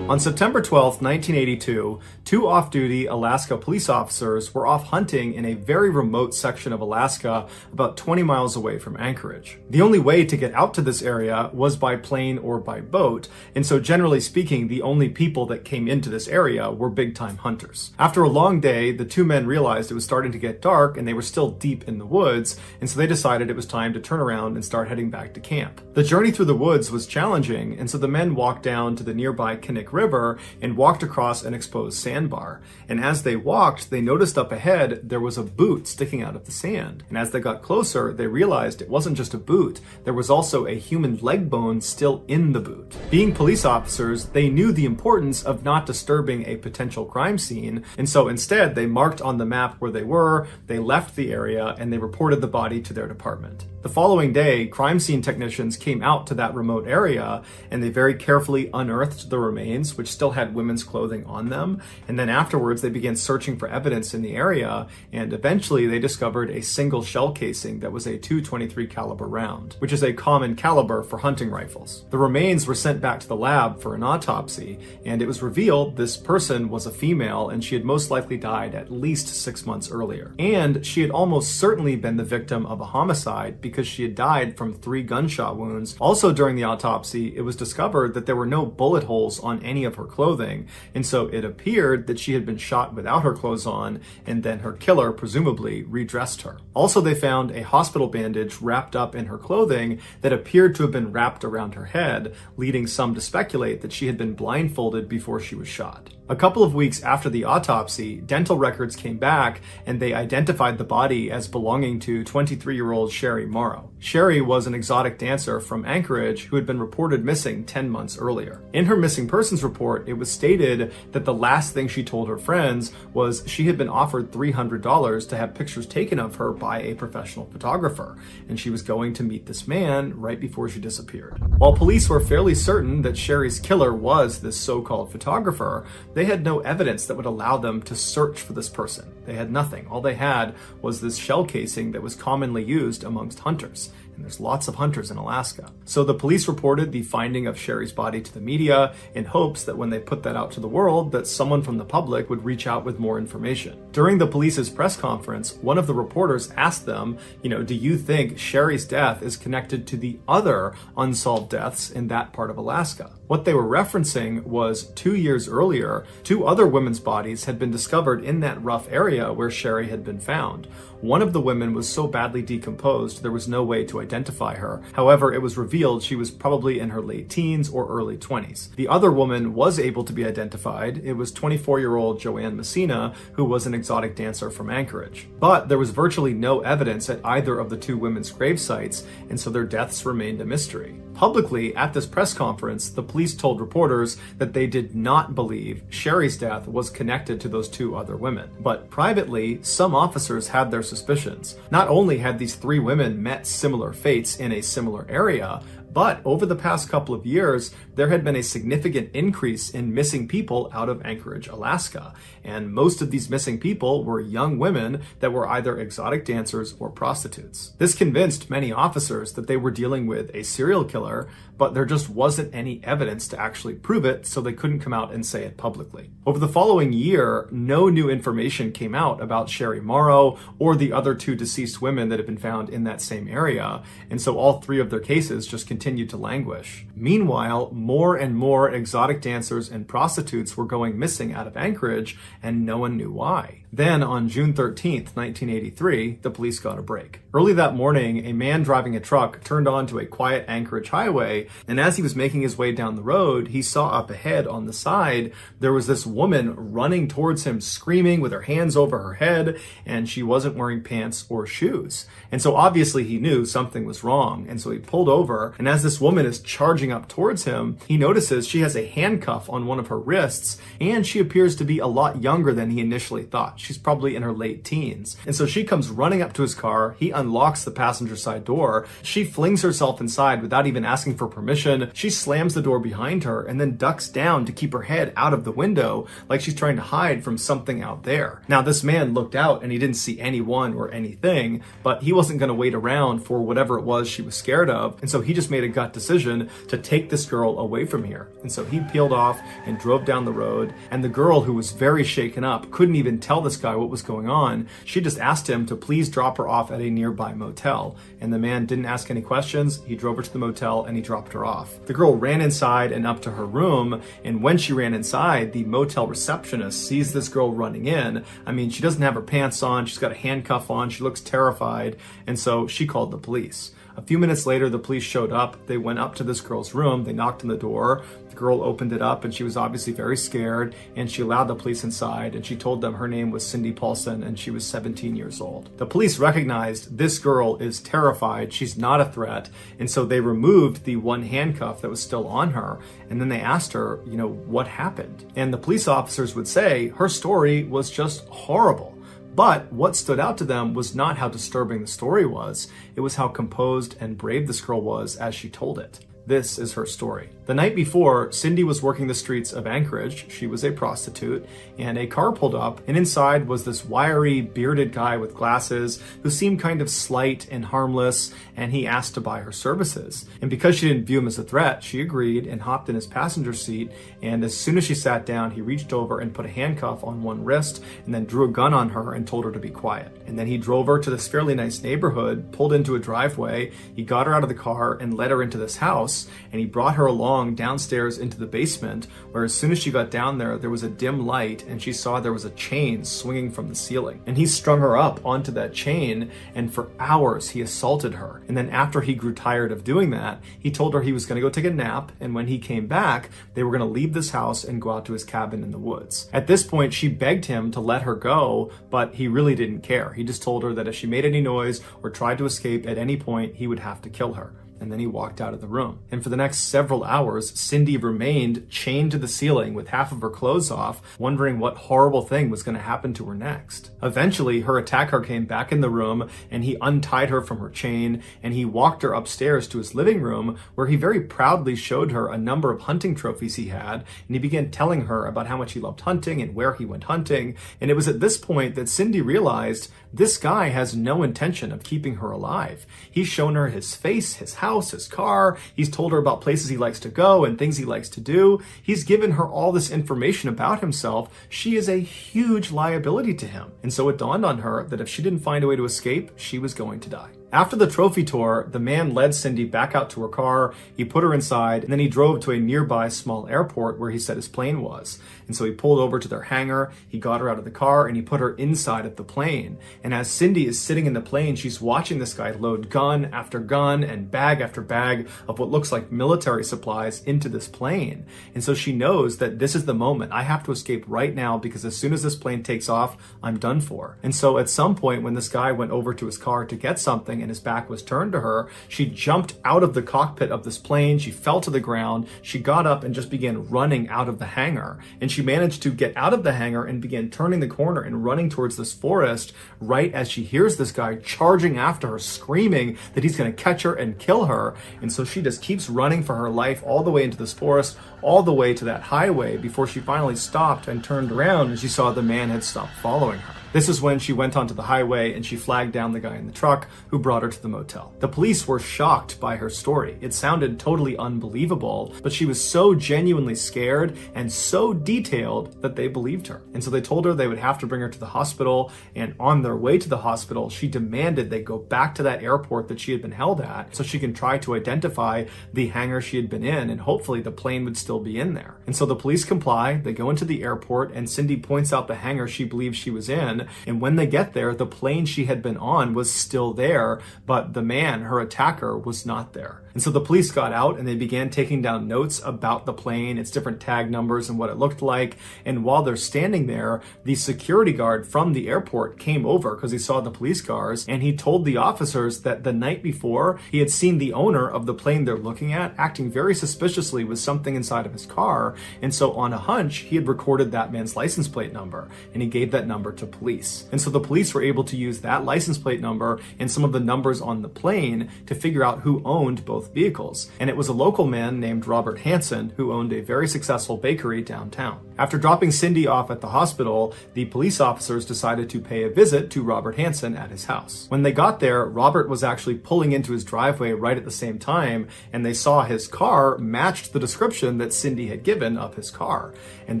On September 12, 1982, 2 off-duty Alaska police officers were off hunting in a very remote section of Alaska about 20 miles away from Anchorage. The only way to get out to this area was by plane or by boat, and so generally speaking, the only people that came into this area were big-time hunters. After a long day, the 2 men realized it was starting to get dark and they were still deep in the woods, and so they decided it was time to turn around and start heading back to camp. The journey through the woods was challenging, and so the men walked down to the nearby Kinnick river and walked across an exposed sandbar. And as they walked, they noticed up ahead there was a boot sticking out of the sand. And as they got closer, they realized it wasn't just a boot. There was also a human leg bone still in the boot. Being police officers, they knew the importance of not disturbing a potential crime scene, and so instead they marked on the map where they were, they left the area, and they reported the body to their department. The following day, crime scene technicians came out to that remote area and they very carefully unearthed the remains, which still had women's clothing on them. And then afterwards, they began searching for evidence in the area, and eventually they discovered a single shell casing that was a .223 caliber round, which is a common caliber for hunting rifles. The remains were sent back to the lab for an autopsy, and it was revealed this person was a female and she had most likely died at least 6 months earlier. And she had almost certainly been the victim of a homicide because she had died from 3 gunshot wounds. Also during the autopsy, it was discovered that there were no bullet holes on any of her clothing, and so it appeared that she had been shot without her clothes on, and then her killer presumably redressed her. Also, they found a hospital bandage wrapped up in her clothing that appeared to have been wrapped around her head, leading some to speculate that she had been blindfolded before she was shot. A couple of weeks after the autopsy, dental records came back and they identified the body as belonging to 23-year-old Sherry Morrow. Sherry was an exotic dancer from Anchorage who had been reported missing 10 months earlier. In her missing persons report, it was stated that the last thing she told her friends was she had been offered $300 to have pictures taken of her by a professional photographer, and she was going to meet this man right before she disappeared. While police were fairly certain that Sherry's killer was this so-called photographer, they had no evidence that would allow them to search for this person. They had nothing. All they had was this shell casing that was commonly used amongst hunters. And there's lots of hunters in Alaska. So the police reported the finding of Sherry's body to the media in hopes that when they put that out to the world, that someone from the public would reach out with more information. During the police's press conference, one of the reporters asked them, do you think Sherry's death is connected to the other unsolved deaths in that part of Alaska? What they were referencing was 2 years earlier, 2 other women's bodies had been discovered in that rough area where Sherry had been found. One of the women was so badly decomposed there was no way to identify her. However, it was revealed she was probably in her late teens or early 20s. The other woman was able to be identified. It was 24-year-old Joanne Messina, who was an exotic dancer from Anchorage. But there was virtually no evidence at either of the 2 women's grave sites, and so their deaths remained a mystery. Publicly, at this press conference, the police told reporters that they did not believe Sherry's death was connected to those 2 other women. But privately, some officers had their suspicions. Not only had these 3 women met similar fates in a similar area, but over the past couple of years, there had been a significant increase in missing people out of Anchorage, Alaska. And most of these missing people were young women that were either exotic dancers or prostitutes. This convinced many officers that they were dealing with a serial killer, but there just wasn't any evidence to actually prove it, so they couldn't come out and say it publicly. Over the following year, no new information came out about Sherry Morrow or the other 2 deceased women that had been found in that same area, and so all 3 of their cases just continued to languish. Meanwhile, more and more exotic dancers and prostitutes were going missing out of Anchorage, and no one knew why. Then, on June 13th, 1983, the police got a break. Early that morning, a man driving a truck turned onto a quiet Anchorage highway, and as he was making his way down the road, he saw up ahead on the side, there was this woman running towards him, screaming with her hands over her head, and she wasn't wearing pants or shoes. And so obviously he knew something was wrong, and so he pulled over, and as this woman is charging up towards him, he notices she has a handcuff on one of her wrists, and she appears to be a lot younger than he initially thought. She's probably in her late teens. And so she comes running up to his car, he unlocks the passenger side door, she flings herself inside without even asking for permission, she slams the door behind her, and then ducks down to keep her head out of the window like she's trying to hide from something out there. Now this man looked out and he didn't see anyone or anything, but he wasn't going to wait around for whatever it was she was scared of, and so he just made a gut decision to take this girl away from here. And so he peeled off and drove down the road, and the girl, who was very shaken up, couldn't even tell this guy what was going on. She just asked him to please drop her off at a nearby motel, and the man didn't ask any questions. He drove her to the motel and he dropped her off. The girl ran inside and up to her room, and when she ran inside, the motel receptionist sees this girl running in. I mean, she doesn't have her pants on, she's got a handcuff on, she looks terrified, and so she called the police. A few minutes later, the police showed up. They went up to this girl's room. They knocked on the door. The girl opened it up and she was obviously very scared, and she allowed the police inside, and she told them her name was Cindy Paulson and she was 17 years old. The police recognized this girl is terrified. She's not a threat. And so they removed the one handcuff that was still on her. And then they asked her, what happened? And the police officers would say her story was just horrible. But what stood out to them was not how disturbing the story was. It was how composed and brave this girl was as she told it. This is her story. The night before, Cindy was working the streets of Anchorage. She was a prostitute, and a car pulled up, and inside was this wiry, bearded guy with glasses who seemed kind of slight and harmless, and he asked to buy her services. And because she didn't view him as a threat, she agreed and hopped in his passenger seat, and as soon as she sat down, he reached over and put a handcuff on one wrist, and then drew a gun on her and told her to be quiet. And then he drove her to this fairly nice neighborhood, pulled into a driveway, he got her out of the car and led her into this house, and he brought her along downstairs into the basement, where as soon as she got down there was a dim light, and she saw there was a chain swinging from the ceiling. And he strung her up onto that chain, and for hours he assaulted her. And then after he grew tired of doing that, he told her he was going to go take a nap, and when he came back, they were going to leave this house and go out to his cabin in the woods. At this point, she begged him to let her go, but he really didn't care. He just told her that if she made any noise or tried to escape at any point, he would have to kill her. And then he walked out of the room. And for the next several hours, Cindy remained chained to the ceiling with half of her clothes off, wondering what horrible thing was going to happen to her next. Eventually, her attacker came back in the room, and he untied her from her chain, and he walked her upstairs to his living room, where he very proudly showed her a number of hunting trophies he had, and he began telling her about how much he loved hunting and where he went hunting. And it was at this point that Cindy realized this guy has no intention of keeping her alive. He's shown her his face, his house, his car. He's told her about places he likes to go and things he likes to do. He's given her all this information about himself. She is a huge liability to him. And so it dawned on her that if she didn't find a way to escape, she was going to die. After the trophy tour, the man led Cindy back out to her car, he put her inside, and then he drove to a nearby small airport where he said his plane was. And so he pulled over to their hangar, he got her out of the car, and he put her inside of the plane. And as Cindy is sitting in the plane, she's watching this guy load gun after gun and bag after bag of what looks like military supplies into this plane. And so she knows that this is the moment. I have to escape right now, because as soon as this plane takes off, I'm done for. And so at some point when this guy went over to his car to get something, and his back was turned to her, she jumped out of the cockpit of this plane, she fell to the ground, she got up and just began running out of the hangar. And she managed to get out of the hangar and began turning the corner and running towards this forest right as she hears this guy charging after her, screaming that he's going to catch her and kill her. And so she just keeps running for her life all the way into this forest, all the way to that highway, before she finally stopped and turned around and she saw the man had stopped following her. This is when she went onto the highway and she flagged down the guy in the truck who brought her to the motel. The police were shocked by her story. It sounded totally unbelievable, but she was so genuinely scared and so detailed that they believed her. And so they told her they would have to bring her to the hospital, and on their way to the hospital, she demanded they go back to that airport that she had been held at so she can try to identify the hangar she had been in, and hopefully the plane would still be in there. And so the police comply, they go into the airport, and Cindy points out the hangar she believes she was in. And when they get there, the plane she had been on was still there, but the man, her attacker, was not there. And so the police got out and they began taking down notes about the plane, its different tag numbers and what it looked like. And while they're standing there, the security guard from the airport came over because he saw the police cars, and he told the officers that the night before he had seen the owner of the plane they're looking at acting very suspiciously with something inside of his car. And so on a hunch, he had recorded that man's license plate number, and he gave that number to police. And so the police were able to use that license plate number and some of the numbers on the plane to figure out who owned both vehicles. And it was a local man named Robert Hansen who owned a very successful bakery downtown. After dropping Cindy off at the hospital, the police officers decided to pay a visit to Robert Hansen at his house. When they got there, Robert was actually pulling into his driveway right at the same time, and they saw his car matched the description that Cindy had given of his car. And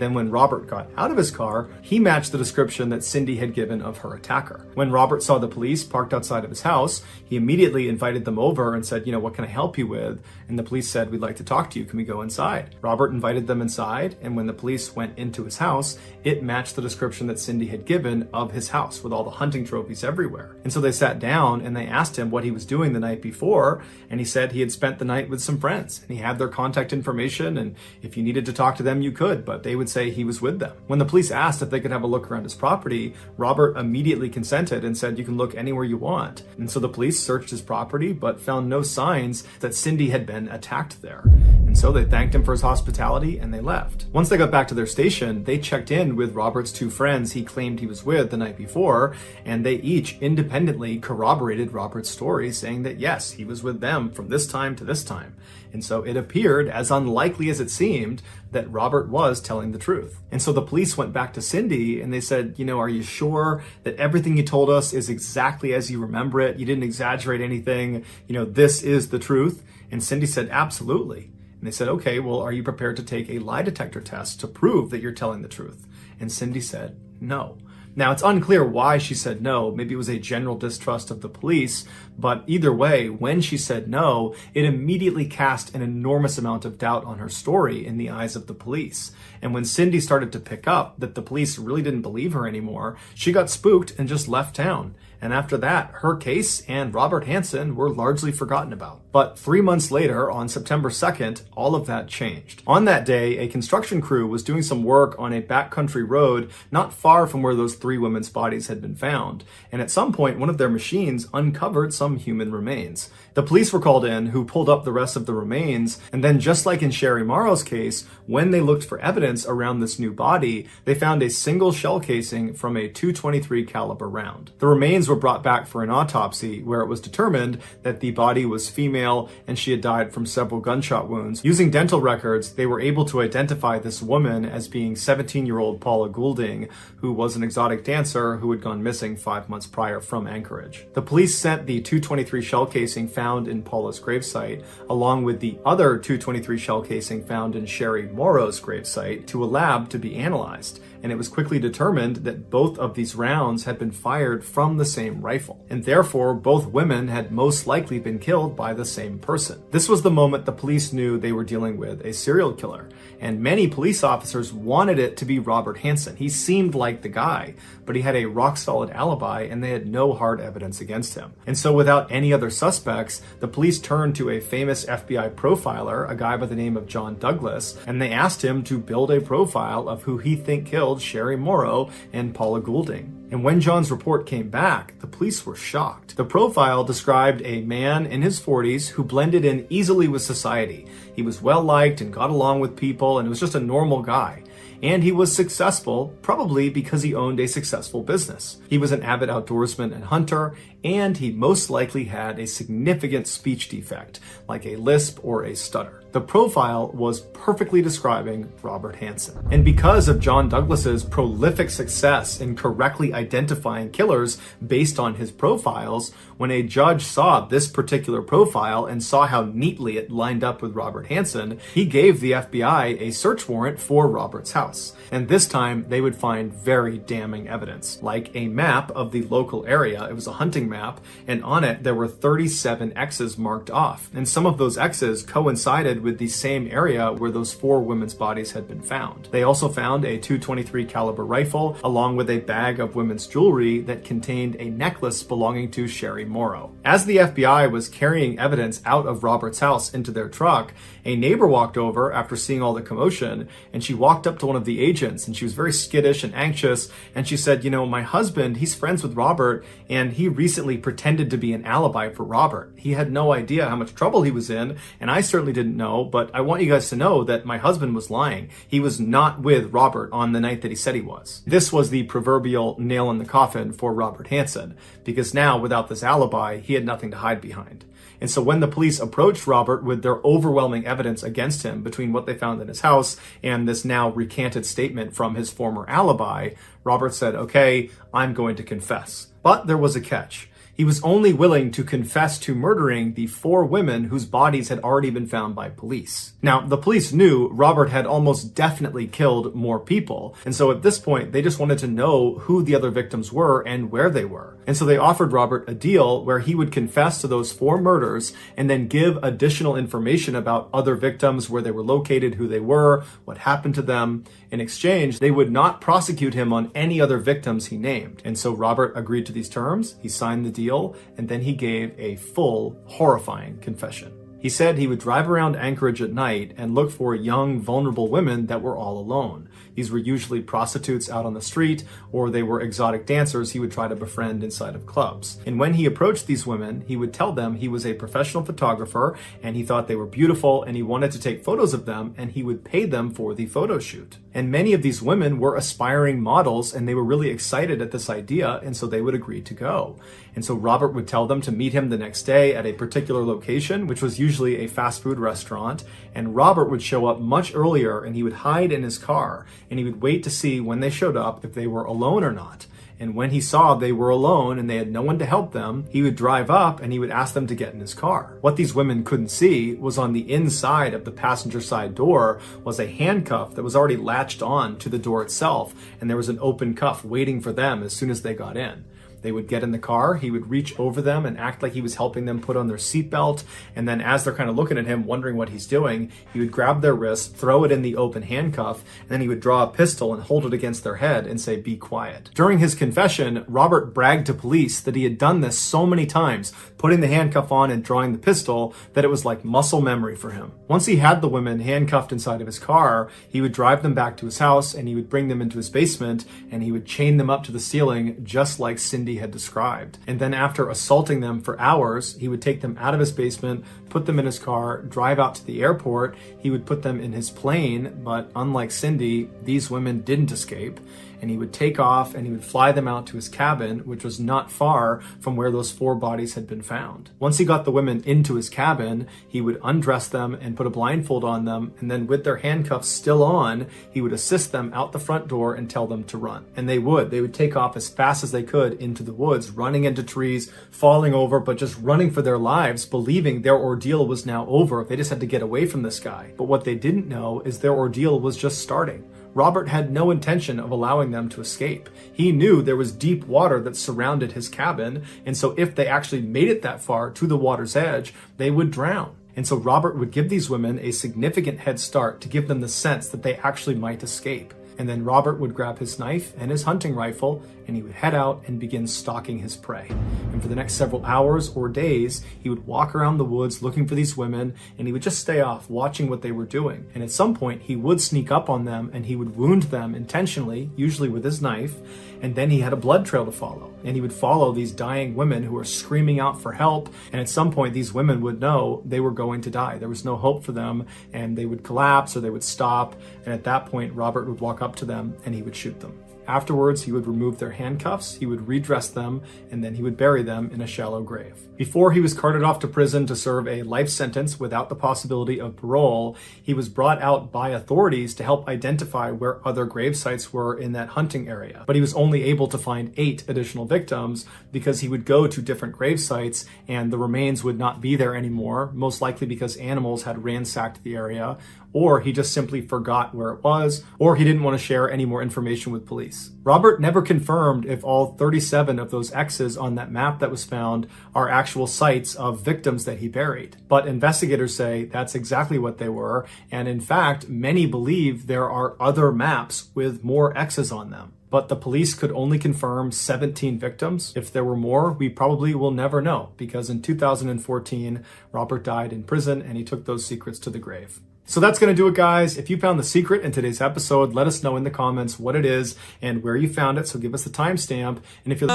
then when Robert got out of his car, he matched the description that Cindy had given of her attacker. When Robert saw the police parked outside of his house, he immediately invited them over and said, what can I help you with? And the police said, we'd like to talk to you. Can we go inside? Robert invited them inside, and when the police went into his house, it matched the description that Cindy had given of his house with all the hunting trophies everywhere. And so they sat down and they asked him what he was doing the night before, and he said he had spent the night with some friends, and he had their contact information, and if you needed to talk to them, you could, but they would say he was with them. When the police asked if they could have a look around his property, Robert immediately consented and said, you can look anywhere you want. And so the police searched his property, but found no signs that Cindy had been attacked there. And so they thanked him for his hospitality and they left. Once they got back to their station, they checked in with Robert's two friends he claimed he was with the night before, and they each independently corroborated Robert's story, saying that yes, he was with them from this time to this time. And so it appeared, as unlikely as it seemed, that Robert was telling the truth. And so the police went back to Cindy and they said, are you sure that everything you told us is exactly as you remember it? You didn't exaggerate anything? This is the truth? And Cindy said, absolutely. And they said, okay, well, are you prepared to take a lie detector test to prove that you're telling the truth? And Cindy said, no. Now, it's unclear why she said no. Maybe it was a general distrust of the police, but either way, when she said no, it immediately cast an enormous amount of doubt on her story in the eyes of the police. And when Cindy started to pick up that the police really didn't believe her anymore, she got spooked and just left town. And after that, her case and Robert Hansen were largely forgotten about. But 3 months later, on September 2nd, all of that changed. On that day, a construction crew was doing some work on a backcountry road not far from where those 3 women's bodies had been found. And at some point, one of their machines uncovered some human remains. The police were called in, who pulled up the rest of the remains. And then, just like in Sherry Morrow's case, when they looked for evidence around this new body, they found a single shell casing from a .223 caliber round. The remains were brought back for an autopsy, where it was determined that the body was female and she had died from several gunshot wounds. Using dental records, they were able to identify this woman as being 17-year-old Paula Goulding, who was an exotic dancer who had gone missing 5 months prior from Anchorage. The police sent the .223 shell casing found in Paula's gravesite, along with the other .223 shell casing found in Sherry Morrow's gravesite, to a lab to be analyzed. And it was quickly determined that both of these rounds had been fired from the same rifle, and therefore both women had most likely been killed by the same person. This was the moment the police knew they were dealing with a serial killer, and many police officers wanted it to be Robert Hansen. He seemed like the guy, but he had a rock-solid alibi and they had no hard evidence against him. And so without any other suspects, the police turned to a famous FBI profiler, a guy by the name of John Douglas, and they asked him to build a profile of who he think killed Sherry Morrow and Paula Goulding. And when John's report came back, the police were shocked. The profile described a man in his 40s who blended in easily with society. He was well-liked and got along with people and was just a normal guy. And he was successful, probably because he owned a successful business. He was an avid outdoorsman and hunter, and he most likely had a significant speech defect, like a lisp or a stutter. The profile was perfectly describing Robert Hansen. And because of John Douglas's prolific success in correctly identifying killers based on his profiles, when a judge saw this particular profile and saw how neatly it lined up with Robert Hansen, he gave the FBI a search warrant for Robert's house. And this time they would find very damning evidence, like a map of the local area. It was a hunting map, and on it there were 37 X's marked off. And some of those X's coincided with the same area where those 4 women's bodies had been found. They also found a .223 caliber rifle, along with a bag of women's jewelry that contained a necklace belonging to Sherry Morrow. As the FBI was carrying evidence out of Robert's house into their truck, a neighbor walked over after seeing all the commotion, and she walked up to one of the agents, and she was very skittish and anxious, and she said, my husband, he's friends with Robert, and he recently pretended to be an alibi for Robert. He had no idea how much trouble he was in, and I certainly didn't know, but I want you guys to know that my husband was lying. He was not with Robert on the night that he said he was. This was the proverbial nail in the coffin for Robert Hansen, because now, without this alibi, he had nothing to hide behind. And so when the police approached Robert with their overwhelming evidence against him between what they found in his house and this now recanted statement from his former alibi, Robert said, okay, I'm going to confess. But there was a catch. He was only willing to confess to murdering the 4 women whose bodies had already been found by police. Now, the police knew Robert had almost definitely killed more people, and so at this point, they just wanted to know who the other victims were and where they were. And so they offered Robert a deal where he would confess to those 4 murders and then give additional information about other victims, where they were located, who they were, what happened to them. In exchange, they would not prosecute him on any other victims he named. And so Robert agreed to these terms, he signed the deal, and then he gave a full, horrifying confession. He said he would drive around Anchorage at night and look for young, vulnerable women that were all alone. These were usually prostitutes out on the street, or they were exotic dancers he would try to befriend inside of clubs. And when he approached these women, he would tell them he was a professional photographer and he thought they were beautiful and he wanted to take photos of them, and he would pay them for the photo shoot. And many of these women were aspiring models and they were really excited at this idea, and so they would agree to go. And so Robert would tell them to meet him the next day at a particular location, which was usually a fast food restaurant, and Robert would show up much earlier and he would hide in his car and he would wait to see when they showed up if they were alone or not. And when he saw they were alone and they had no one to help them, he would drive up and he would ask them to get in his car. What these women couldn't see was on the inside of the passenger side door was a handcuff that was already latched on to the door itself, and there was an open cuff waiting for them as soon as they got in. They would get in the car, he would reach over them and act like he was helping them put on their seatbelt, and then as they're kind of looking at him, wondering what he's doing, he would grab their wrist, throw it in the open handcuff, and then he would draw a pistol and hold it against their head and say, "Be quiet." During his confession, Robert bragged to police that he had done this so many times, putting the handcuff on and drawing the pistol, that it was like muscle memory for him. Once he had the women handcuffed inside of his car, he would drive them back to his house and he would bring them into his basement and he would chain them up to the ceiling just like Cindy had described. And then after assaulting them for hours, he would take them out of his basement, put them in his car, drive out to the airport. He would put them in his plane, but unlike Cindy, these women didn't escape. And he would take off and he would fly them out to his cabin, which was not far from where those 4 bodies had been found. Once he got the women into his cabin, he would undress them and put a blindfold on them, and then with their handcuffs still on, he would assist them out the front door and tell them to run. And they would take off as fast as they could into the woods, running into trees, falling over, but just running for their lives, believing their ordeal was now over. They just had to get away from this guy. But what they didn't know is their ordeal was just starting. Robert had no intention of allowing them to escape. He knew there was deep water that surrounded his cabin, and so if they actually made it that far to the water's edge, they would drown. And so Robert would give these women a significant head start to give them the sense that they actually might escape. And then Robert would grab his knife and his hunting rifle, and he would head out and begin stalking his prey. And for the next several hours or days, he would walk around the woods looking for these women, and he would just stay off, watching what they were doing. And at some point, he would sneak up on them, and he would wound them intentionally, usually with his knife, and then he had a blood trail to follow. And he would follow these dying women who were screaming out for help, and at some point, these women would know they were going to die. There was no hope for them, and they would collapse or they would stop, and at that point, Robert would walk up to them and he would shoot them. Afterwards, he would remove their handcuffs, he would redress them, and then he would bury them in a shallow grave. Before he was carted off to prison to serve a life sentence without the possibility of parole, he was brought out by authorities to help identify where other grave sites were in that hunting area. But he was only able to find 8 additional victims because he would go to different grave sites and the remains would not be there anymore, most likely because animals had ransacked the area, or he just simply forgot where it was, or he didn't want to share any more information with police. Robert never confirmed if all 37 of those X's on that map that was found are actual sites of victims that he buried. But investigators say that's exactly what they were, and in fact, many believe there are other maps with more X's on them. But the police could only confirm 17 victims. If there were more, we probably will never know, because in 2014, Robert died in prison and he took those secrets to the grave. So that's going to do it, guys. If you found the secret in today's episode, let us know in the comments what it is and where you found it. So give us the timestamp. And if you're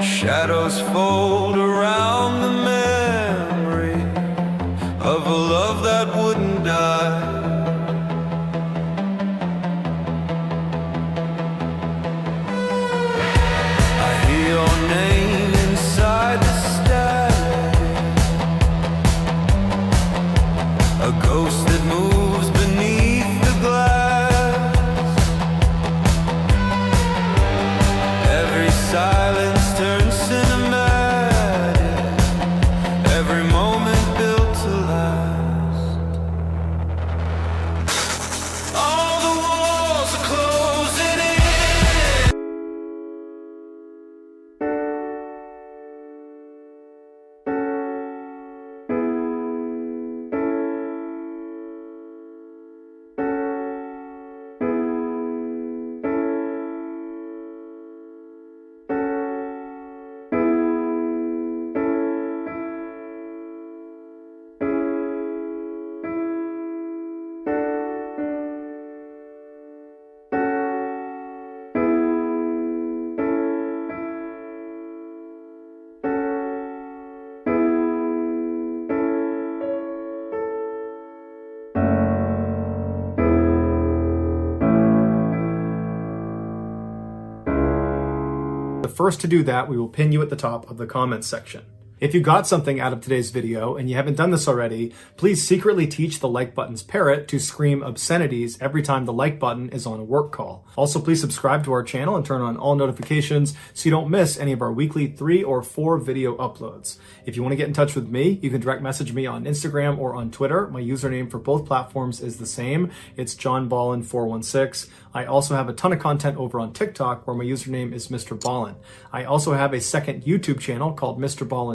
shadows fold around the memory of a love that wouldn't die. I hear your name inside the a ghost that moves beneath the glass. the first to do that, we will pin you at the top of the comments section. If you got something out of today's video and you haven't done this already, please secretly teach the like button's parrot to scream obscenities every time the like button is on a work call. Also, please subscribe to our channel and turn on all notifications so you don't miss any of our weekly 3 or 4 video uploads. If you want to get in touch with me, you can direct message me on Instagram or on Twitter. My username for both platforms is the same. It's JohnBallen416. I also have a ton of content over on TikTok where my username is MrBallen. I also have a second YouTube channel called MrBallen